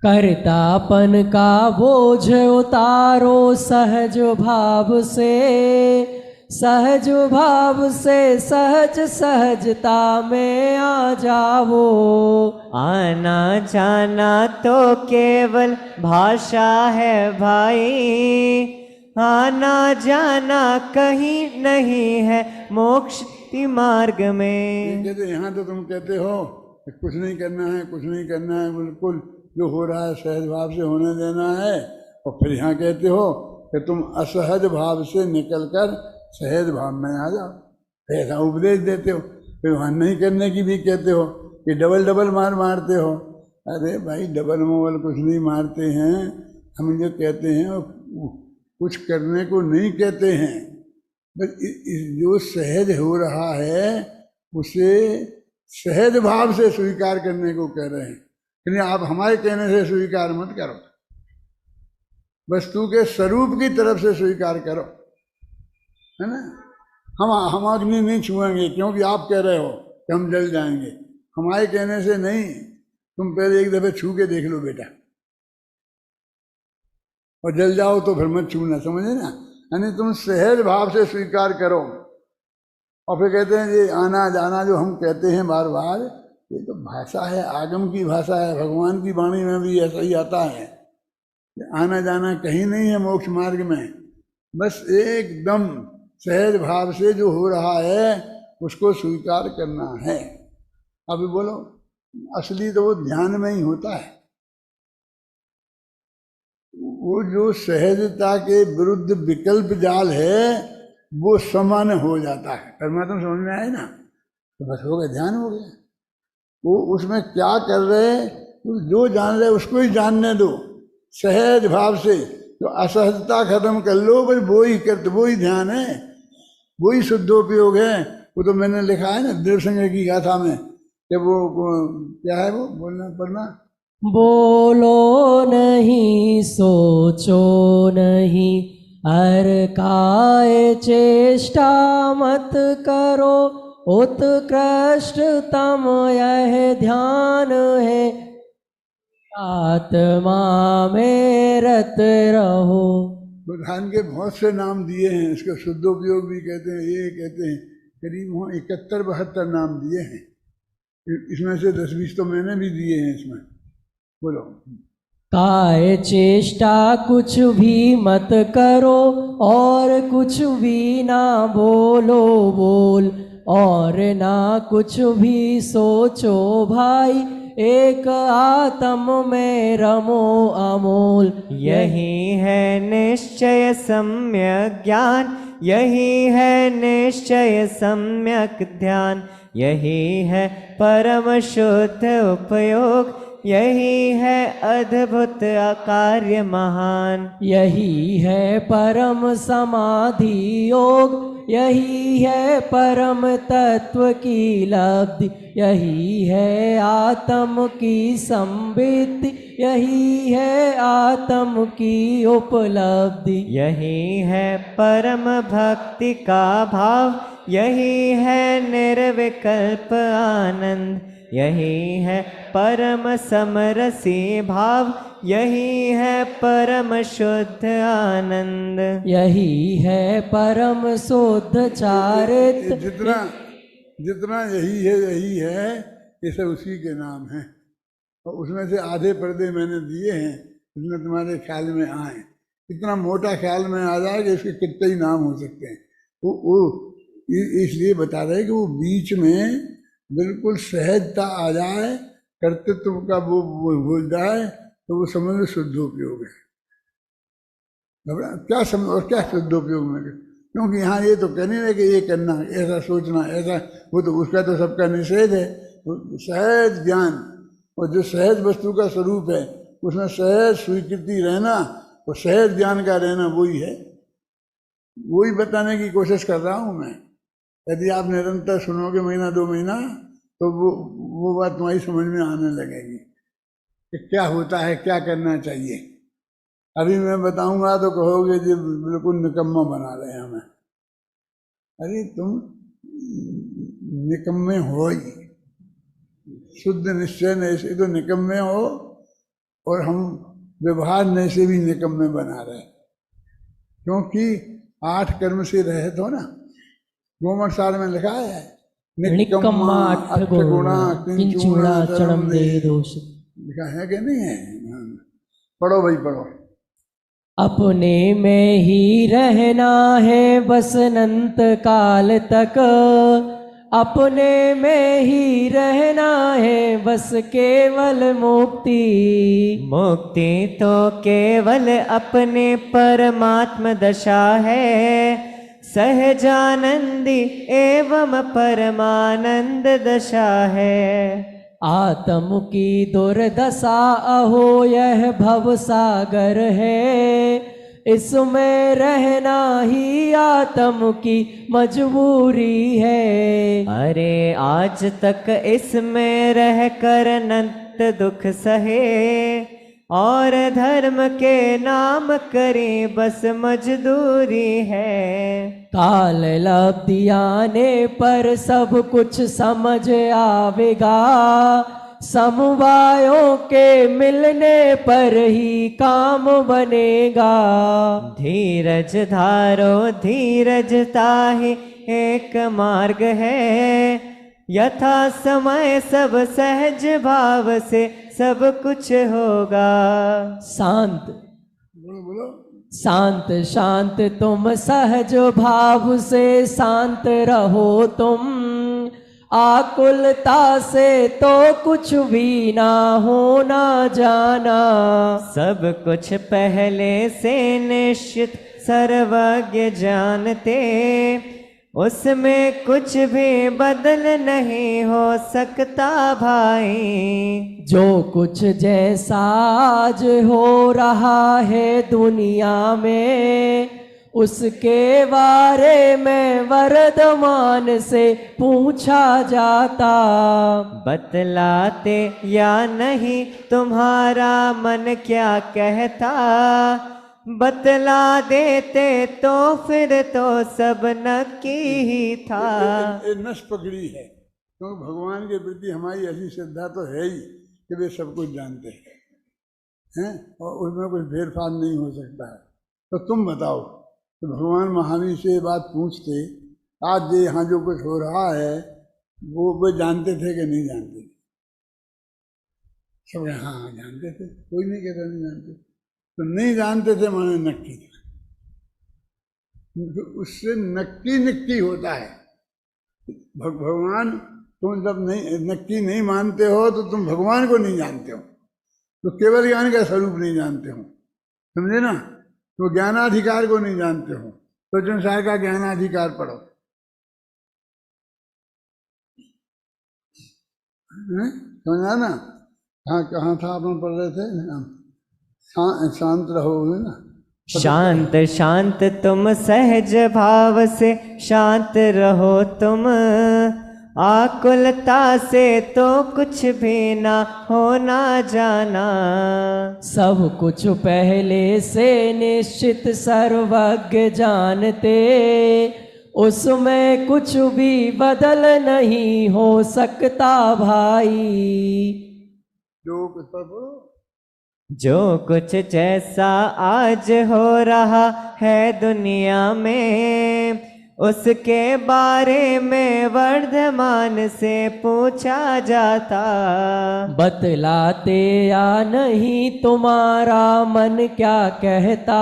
कर्तापन का बोझ उतारो सहज भाव से, सहज भाव से सहज सहजता में आ जाओ। आना जाना तो केवल भाषा है भाई, आना जाना कहीं नहीं है मोक्ष की मार्ग में। कहते यहाँ तो तुम कहते हो कुछ नहीं करना है, कुछ नहीं करना है, बिल्कुल जो हो रहा है सहज भाव से होने देना है। और फिर यहाँ कहते हो कि तुम असहज भाव से निकलकर सहज भाव में आ जाओ। ऐसा उपदेश देते हो। फिर वहाँ नहीं करने की भी कहते हो कि डबल डबल मार मारते हो। अरे भाई डबल मोबल कुछ नहीं मारते हैं, हम जो कहते हैं कुछ करने को नहीं कहते हैं। बस जो सहज हो रहा है उसे सहज भाव से स्वीकार करने को कह रहे हैं। यानी आप हमारे कहने से स्वीकार मत करो, वस्तु के स्वरूप की तरफ से स्वीकार करो, है ना। हम अग्नि नहीं छुएंगे क्योंकि आप कह रहे हो कि हम जल जाएंगे, हमारे कहने से नहीं। तुम पहले एक दफे छू के देख लो बेटा, और जल जाओ तो फिर मत छूना, समझे ना। यानी तुम सहज भाव से स्वीकार करो। और फिर कहते हैं ये आना जाना जो हम कहते हैं बार बार, ये तो भाषा है, आगम की भाषा है। भगवान की वाणी में भी ऐसा ही आता है। आना जाना कहीं नहीं है मोक्ष मार्ग में। बस एकदम सहज भाव से जो हो रहा है उसको स्वीकार करना है। अभी बोलो, असली तो वो ध्यान में ही होता है। वो जो सहजता के विरुद्ध विकल्प जाल है वो समान हो जाता है। परमात्मा समझ में आए ना, तो बस हो गया, ध्यान हो गया। वो उसमें क्या कर रहे, जो जान रहे उसको ही जानने दो सहज भाव से। तो असहजता खत्म कर लो, बस वो ही करते, वो ही ध्यान है, वो ही शुद्धोपयोग है। वो तो मैंने लिखा है ना दृढ़ संग्रह की गाथा में कि वो क्या है, वो बोलना पढ़ना। बोलो नहीं सोचो नहीं हर काय चेष्टा मत करो, उत्कृष्टतम यह ध्यान है, आत्मा में रत रहो। ध्यान के बहुत से नाम दिए हैं, इसका शुद्धोपयोग भी कहते हैं, ये कहते हैं। करीब 71-72 नाम दिए हैं। इसमें से 10-20 तो मैंने भी दिए हैं इसमें। बोलो। काय चेष्टा कुछ भी मत करो और कुछ भी ना बोलो बोल, और ना कुछ भी सोचो भाई, एक आत्म में रमो अमोल। यही है निश्चय सम्यक ज्ञान, यही है निश्चय सम्यक ध्यान, यही है परम शुद्ध उपयोग, यही है अद्भुत कार्य महान। यही है परम समाधि योग, यही है परम तत्व की लब्धि, यही है आत्म की संबिति, यही है आत्म की उपलब्धि। यही है परम भक्ति का भाव, यही है निर्विकल्प आनंद, यही है परम समरसी भाव, यही है परम शुद्ध आनंद। यही है परम शुद्ध चारित्र। जितना जितना यही है ये सब उसी के नाम है। और उसमें से आधे पर्दे मैंने दिए हैं, इसमें तुम्हारे ख्याल में आए। इतना मोटा ख्याल में आ जाए कि इसके कितने ही नाम हो सकते हैं। वो इसलिए बता रहे कि वो बीच में बिल्कुल सहजता आ जाए, कर्तृत्व का वो भूल जाए, तो वो समझ लो शुद्धोपयोग है। क्या समझ और क्या शुद्धोपयोग में, क्योंकि यहाँ ये तो कहने रहे कि ये करना, ऐसा सोचना, ऐसा, वो तो उसका तो सबका निषेध है। सहज ज्ञान और जो सहज वस्तु का स्वरूप है उसमें सहज स्वीकृति रहना और सहज ज्ञान का रहना वही है। वही बताने की कोशिश कर रहा हूँ मैं। यदि आप निरंतर सुनोगे महीना 2 महीना तो वो बात तुम्हारी समझ में आने लगेगी कि क्या होता है, क्या करना चाहिए। अभी मैं बताऊंगा तो कहोगे जी बिल्कुल निकम्मा बना रहे हैं हमें। अरे तुम निकम्मे हो ही, शुद्ध निश्चय नहीं से तो निकम्मे हो, और हम व्यवहार नहीं से भी निकम्मे बना रहे, क्योंकि 8 कर्म से रहित हो ना। गोमर सार में लिखा है निकम्मा 8 गुणा किंचूड़ा चरम दे दोष। लिखा है कि नहीं है? पढ़ो भाई पढ़ो। अपने में ही रहना है बस अनंत काल तक, अपने में ही रहना है बस केवल मुक्ति। मुक्ति तो केवल अपने परमात्म दशा है, सहजानंदी एवं परमानंद दशा है। आत्म की दुर्दशा अहो यह भव सागर है, इसमें रहना ही आत्म की मजबूरी है। अरे आज तक इसमें रह कर अनंत दुख सहे, और धर्म के नाम करें बस मजदूरी है। काल लब्धि आने पर सब कुछ समझ आवेगा, समवायों के मिलने पर ही काम बनेगा। धीरज धारो धीरज ताहि एक मार्ग है, यथा समय सब सहज भाव से सब कुछ होगा। शांत बोलो शांत शांत तुम सहज भाव से शांत रहो तुम, आकुलता से तो कुछ भी ना होना जाना। सब कुछ पहले से निश्चित सर्वज्ञ जानते, उसमें कुछ भी बदल नहीं हो सकता भाई। जो कुछ जैसा आज हो रहा है दुनिया में, उसके बारे में वर्तमान से पूछा जाता। बतलाते या नहीं तुम्हारा मन क्या कहता, बतला देते तो फिर तो सब नक्की ही था। ये नस पकड़ी है, क्योंकि भगवान के प्रति हमारी ऐसी श्रद्धा तो है ही कि वे सब कुछ जानते हैं और उसमें कुछ फेरफार नहीं हो सकता है। तो तुम बताओ, तो भगवान महावीर से ये बात पूछते, आज ये यहाँ जो कुछ हो रहा है वो जानते थे कि नहीं जानते? सब हाँ जानते थे, कोई नहीं कहता नहीं जानते। तो नहीं जानते थे माने नक्की था, उससे नक्की होता है। भगवान तुम जब नहीं नक्की नहीं मानते हो तो तुम भगवान को नहीं जानते हो, तो केवल ज्ञान का स्वरूप नहीं जानते हो, समझे ना? तो ज्ञानाधिकार को नहीं जानते हो, तो संसार का ज्ञानाधिकार पढ़ो। समझा ना? हाँ कहाँ था अपन पढ़ रहे थे? शांत रहो ना। शांत शांत तुम सहज भाव से शांत रहो तुम, आकुलता से तो कुछ भी ना होना जाना। सब कुछ पहले से निश्चित सर्वज्ञ जानते, उसमें कुछ भी बदल नहीं हो सकता भाई। जो कुछ पर बोलो। जो कुछ जैसा आज हो रहा है दुनिया में, उसके बारे में वर्धमान से पूछा जाता। बतलाते या नहीं तुम्हारा मन क्या कहता,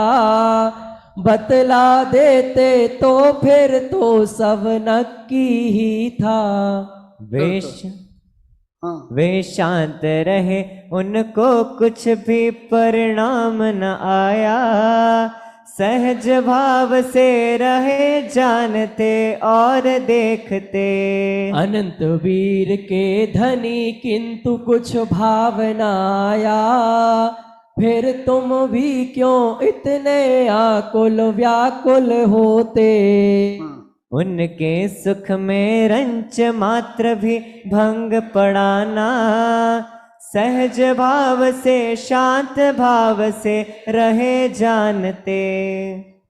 बतला देते तो फिर तो सब नक्की ही था। हाँ, वे शांत रहे, उनको कुछ भी परिणाम न आया। सहज भाव से रहे, जानते और देखते। अनंत वीर के धनी किंतु कुछ भाव न आया, फिर तुम भी क्यों इतने आकुल व्याकुल होते। हाँ। उनके सुख में रंच मात्र भी भंग पड़ाना। सहज भाव से शांत भाव से रहे जानते।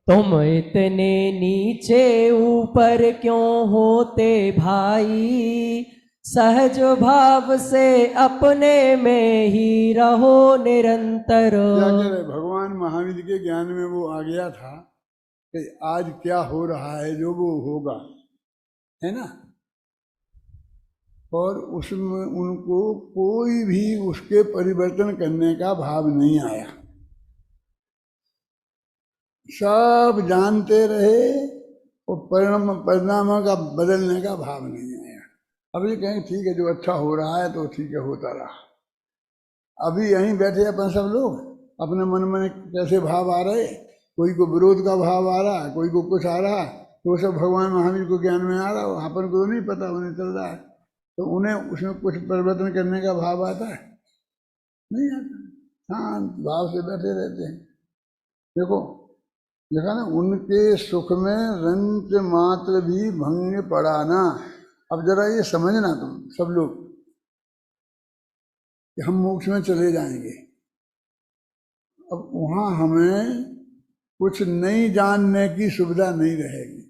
तुम इतने नीचे ऊपर क्यों होते भाई, सहज भाव से अपने में ही रहो निरंतर। क्या कह रहे, भगवान महावीर के ज्ञान में वो आ गया था कि आज क्या हो रहा है जो वो होगा, है ना। और उसमें उनको कोई भी उसके परिवर्तन करने का भाव नहीं आया। सब जानते रहे और परिणामों का बदलने का भाव नहीं आया। अभी कहें ठीक है, जो अच्छा हो रहा है तो ठीक है, होता रहा। अभी यहीं बैठे अपन सब लोग अपने मन में कैसे भाव आ रहे, कोई को विरोध का भाव आ रहा, कोई को कुछ आ रहा, तो वो सब भगवान महावीर को ज्ञान में आ रहा, अपन को नहीं पता, उन्हें चल रहा है। तो उन्हें उसमें कुछ परिवर्तन करने का भाव आता है? नहीं आता, शांत भाव से बैठे रहते हैं। देखो देखा ना, उनके सुख में रंच मात्र भी भंग पड़ाना। अब जरा ये समझना तुम सब लोग कि हम मोक्ष में चले जाएंगे। अब वहाँ हमें कुछ नहीं जानने की सुविधा नहीं रहेगी।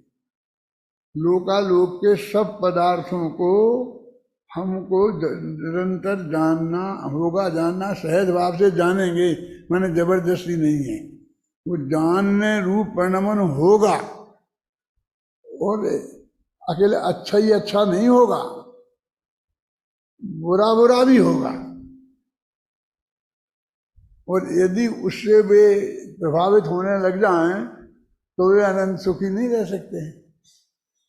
लोकालोक के सब पदार्थों को हमको निरंतर जानना होगा, जानना सहज भाव से जानेंगे, मैंने जबरदस्ती नहीं है। वो जानने रूप परिणमन होगा, और अकेले अच्छा ही अच्छा नहीं होगा, बुरा बुरा भी होगा। और यदि उससे वे प्रभावित होने लग जाएं तो वे अनंत सुखी नहीं रह सकते हैं।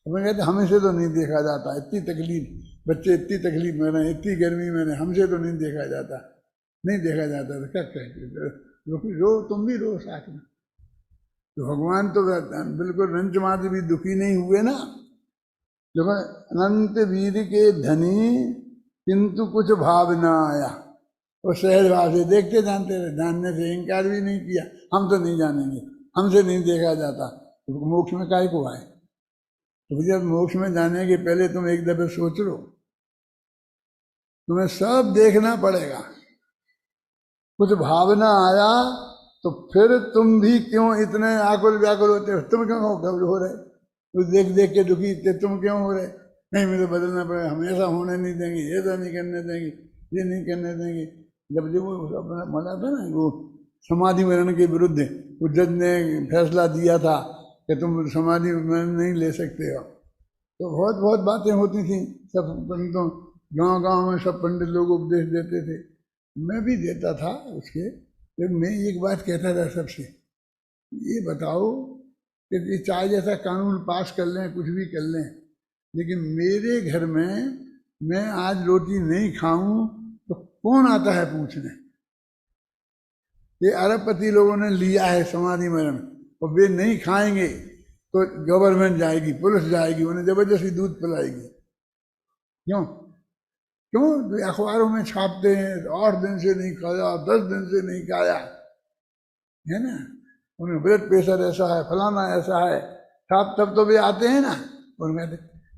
अपन कहते हमें से तो नहीं देखा जाता, इतनी तकलीफ, बच्चे इतनी तकलीफ में रहे, इतनी गर्मी में रहे, हमसे तो नहीं देखा जाता, नहीं देखा जाता। तो क्या कहते रो, तुम भी रो साथ में। तो भगवान तो बिल्कुल रंच मात्र भी दुखी नहीं हुए ना। जब अनंत वीर के धनी किंतु कुछ भाव न आया, और सहज भाव से देखते जानते रहे, जानने से इनकार भी नहीं किया, हम तो नहीं जानेंगे, हमसे नहीं देखा जाता। तो मोक्ष में काय को आए? तो जब मोक्ष में जाने के पहले तुम एक दफे सोच लो, तुम्हें सब देखना पड़ेगा। कुछ भावना आया तो फिर तुम भी क्यों इतने आकुल व्याकुल होते हो? तुम क्यों घबराहट हो रहे? कुछ देख देख के दुखी थे, तुम क्यों हो रहे? नहीं, मुझे बदलना पड़ेगा, हम ऐसा होने नहीं देंगे, ऐसा नहीं करने देंगे, ये नहीं करने देंगे। जब वो अपना मना था ना, वो समाधि मरण के विरुद्ध वो जज ने फैसला दिया था कि तुम समाधि मरण नहीं ले सकते हो, तो बहुत बहुत बातें होती थी। सब पंडितों, गांव गांव में सब पंडित लोग उपदेश देते थे, मैं भी देता था उसके। लेकिन मैं एक बात कहता था सबसे, ये बताओ कि चाहे जैसा कानून पास कर लें, कुछ भी कर लें, लेकिन मेरे घर में मैं आज रोटी नहीं खाऊं तो कौन आता है पूछने? ये अरबपति लोगों ने लिया है समाधि मरण, और वे नहीं खाएंगे तो गवर्नमेंट जाएगी, पुलिस जाएगी, उन्हें जबरदस्ती दूध पिलाएगी। क्यों क्यों? तो अखबारों में छापते हैं, 8 दिन से नहीं खाया, 10 दिन से नहीं खाया, है ना, उन्हें ब्लड प्रेशर ऐसा है, फलाना ऐसा है, छाप, तब तो वे आते हैं ना। और मैं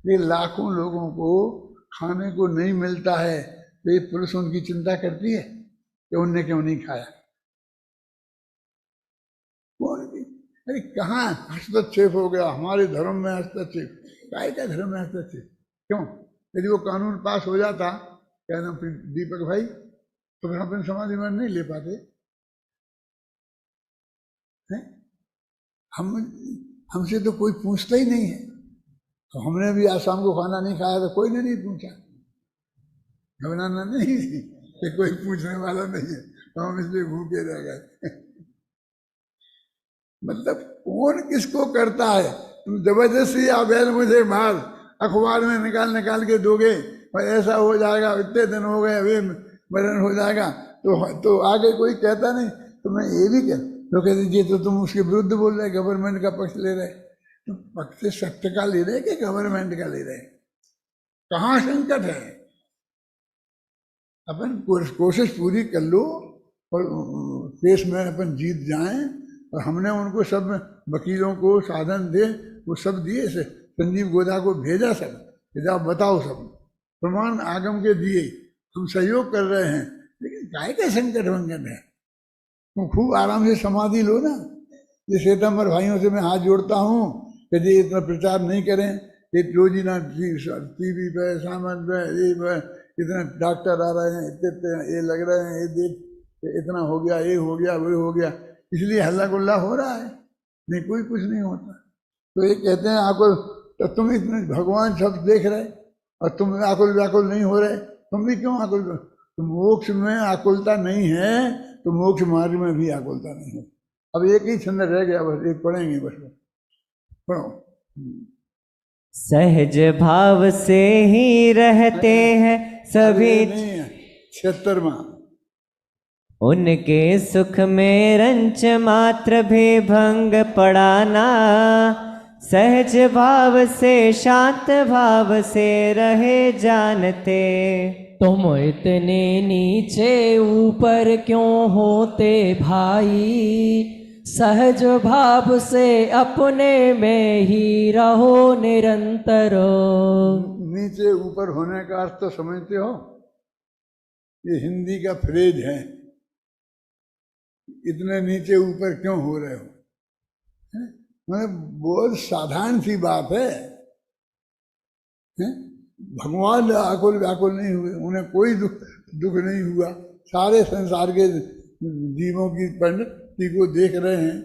ये लाखों लोगों को खाने को नहीं मिलता है, तो ये पुलिस उनकी चिंता करती है कि उनने क्यों नहीं खाया? अरे कहाँ हस्तक्षेप हो गया हमारे धर्म में, हस्तक्षेप काय का धर्म में हस्तक्षेप? क्यों? यदि वो कानून पास हो जाता, कहना फिर दीपक भाई तो फिर अपन समाधि में नहीं ले पाते हैं? हमसे तो कोई पूछता ही नहीं है। तो हमने भी आज शाम को खाना नहीं खाया तो कोई ने नहीं पूछा, घबराना नहीं कि कोई पूछने वाला नहीं है, तो हम इसलिए भूखे रह गए। मतलब कौन किसको करता है? तुम जबरदस्ती आ बैल मुझे मार, अखबार में निकाल के दोगे और ऐसा हो जाएगा, इतने दिन हो गए अभी मरण हो जाएगा, तो आगे कोई कहता नहीं। तो मैं ये भी कह तो कह दीजिए तो तुम उसके विरुद्ध बोल रहे, गवर्नमेंट का पक्ष ले रहे। तो पक्ष सत्य का ले रहे कि गवर्नमेंट का ले रहे? कहाँ संकट है? अपन कोशिश पूरी कर लो और केस में अपन जीत जाएं। और हमने उनको सब वकीलों को साधन दे, वो सब दिए से संजीव गोदा को भेजा, सब जाओ बताओ, सब प्रमाण आगम के दिए, हम सहयोग कर रहे हैं। लेकिन काय का संकट वंकट है? तुम खूब आराम से समाधि लो ना। ये श्वेतांबर भाइयों से मैं हाथ जोड़ता हूँ कि जी इतना प्रचार नहीं करें, ये रोज ही ना टीवी पे सामान पे ये इतना डॉक्टर आ रहे हैं, इतने ये लग रहे हैं, ये देख इतना हो गया, ये हो गया, वो हो गया, इसलिए हल्ला गुल्ला हो रहा है। नहीं, कोई कुछ नहीं होता। तो ये कहते हैं आकुल, तो तुम इतने भगवान सब देख रहे और तुम आकुल व्याकुल नहीं हो रहे, तुम भी क्यों आकुल? तो मोक्ष में आकुलता नहीं है तो मोक्ष मार्ग में भी आकुलता नहीं है। अब एक ही छंद रह गया, बस एक पढ़ेंगे, बस पढ़ो। सहज भाव से ही रहते हैं सभी, 76वां। उनके सुख में रंच मात्र भी भंग पड़ाना, सहज भाव से शांत भाव से रहे जानते। तुम इतने नीचे ऊपर क्यों होते भाई, सहज भाव से अपने में ही रहो निरंतर। नीचे ऊपर होने का अर्थ तो समझते हो? ये हिंदी का फ्रेज है। इतने नीचे ऊपर क्यों हो रहे हो? मतलब बहुत साधारण सी बात है। भगवान आकुल व्याकुल नहीं हुए, उन्हें कोई दुख नहीं हुआ। सारे संसार के जीवों की परिणति को देख रहे हैं,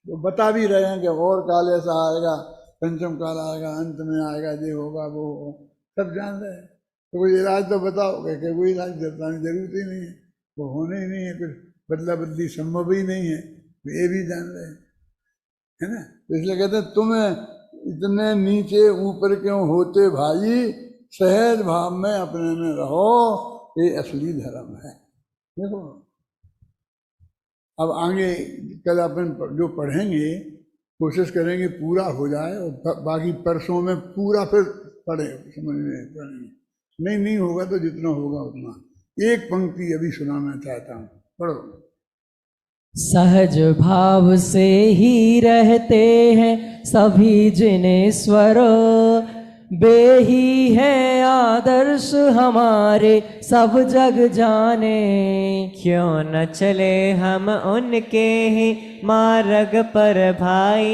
तो बता भी रहे हैं कि और काल ऐसा आएगा, पंचम काल आएगा, अंत में आएगा, ये होगा वो होगा, सब जान रहे हैं। तो कोई इलाज तो बताओ, क्या कोई इलाज बताने की जरूरत ही नहीं है, वो होने ही नहीं है, कुछ बदला बदली संभव ही नहीं है, ये भी जान रहे हैं, है ना। तो इसलिए कहते हैं तुम इतने नीचे ऊपर क्यों होते भाई, सहज भाव में अपने में रहो, ये असली धर्म है। देखो अब आगे कल अपन जो पढ़ेंगे कोशिश करेंगे पूरा हो जाए, और बाकी परसों में पूरा फिर पढ़े समझने पढ़ेंगे। नहीं होगा तो जितना होगा उतना। एक पंक्ति अभी सुनाना चाहता हूँ, पढ़ो। सहज भाव से ही रहते हैं सभी जिनेश्वर, बेही है आदर्श हमारे सब जग जाने। क्यों न चले हम उनके ही मार्ग पर भाई,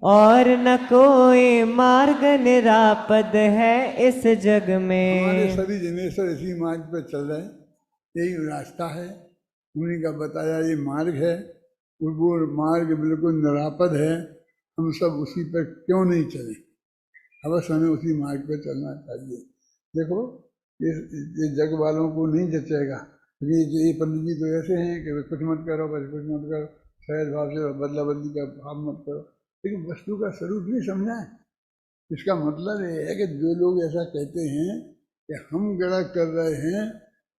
और न कोई मार्ग निरापद है इस जग में। हमारे सभी जिनेश्वर इसी मार्ग पर चल रहे हैं, यही रास्ता है, उन्हीं का बताया ये मार्ग है, वो मार्ग बिल्कुल निरापद है। हम सब उसी पर क्यों नहीं चले? अवश्य हमें उसी मार्ग पर चलना चाहिए। देखो ये जग वालों को नहीं जचेगा, ये पंडित जी तो ऐसे हैं कि कुछ मत करो, बस कुछ मत करो, सहज भाव से बदला बदली का भाव मत करो, लेकिन वस्तु का स्वरूप नहीं समझा है। इसका मतलब ये है कि जो लोग ऐसा कहते हैं कि हम गलत कर रहे हैं,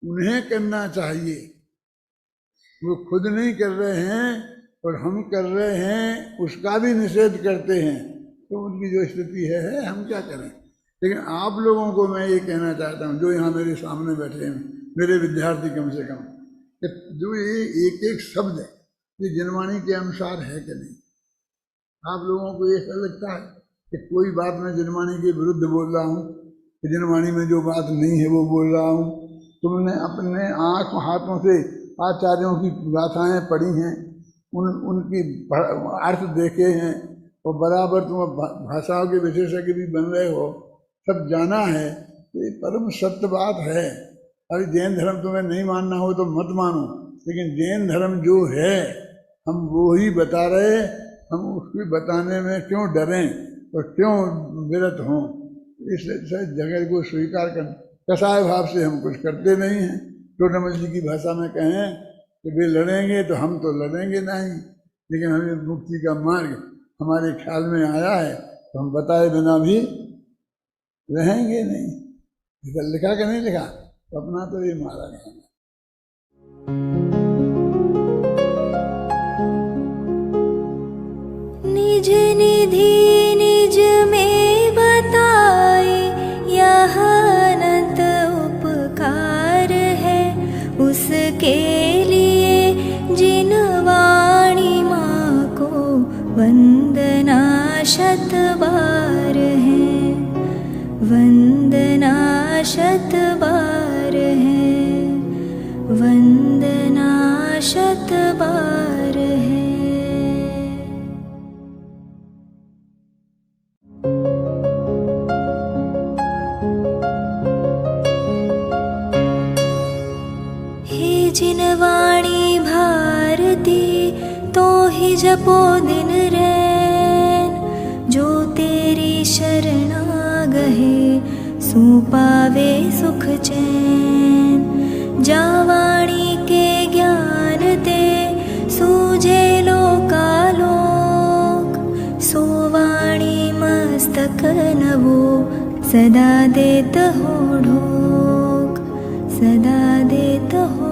उन्हें करना चाहिए, वो खुद नहीं कर रहे हैं और हम कर रहे हैं, उसका भी निषेध करते हैं, तो उनकी जो स्थिति है हम क्या करें। लेकिन आप लोगों को मैं ये कहना चाहता हूँ, जो यहाँ मेरे सामने बैठे हैं, मेरे विद्यार्थी कम से कम, कि जो ये एक एक शब्द है ये जनवाणी के अनुसार है कि नहीं। आप लोगों को ऐसा लगता है कि कोई बात मैं जनवाणी के विरुद्ध बोल रहा हूँ, कि जनवाणी में जो बात नहीं है वो बोल रहा हूँ। तुमने अपने आँख हाथों से आचार्यों की गाथाएं पढ़ी हैं, उनकी अर्थ देखे हैं और बराबर तुम भाषाओं के विशेषज्ञ भी बन रहे हो, सब जाना है, तो ये परम सत्य बात है। अभी जैन धर्म तुम्हें नहीं मानना हो तो मत मानो, लेकिन जैन धर्म जो है हम वो ही बता रहे, हम उसको बताने में क्यों डरें और क्यों विरत हों। इस जगत को स्वीकार कर, कसाय भाव से हम कुछ करते नहीं हैं। टोटमल जी की भाषा में कहें कि वे लड़ेंगे तो हम तो लड़ेंगे नहीं, लेकिन हमें मुक्ति का मार्ग हमारे ख्याल में आया है तो हम बताए बिना भी रहेंगे नहीं। इधर लिखा कि नहीं लिखा, तो अपना तो ये मारा गया। निज निधि निज में बताए, यह अनंत उपकार है उसके लिए जिन वाणी माँ को वंदना शत बार है, वंदना शत बार है, वंदना शत बार है। हे जिन वाणी भारती तो ही जपो दिन रैन, जो तेरी शरणा गहे सो पावे सुख चैन। जा वाणी के ज्ञान ते सूझे लोकालोक, सो वाणी मस्तक नवो सदा देत हो ढोक, सदा देत हो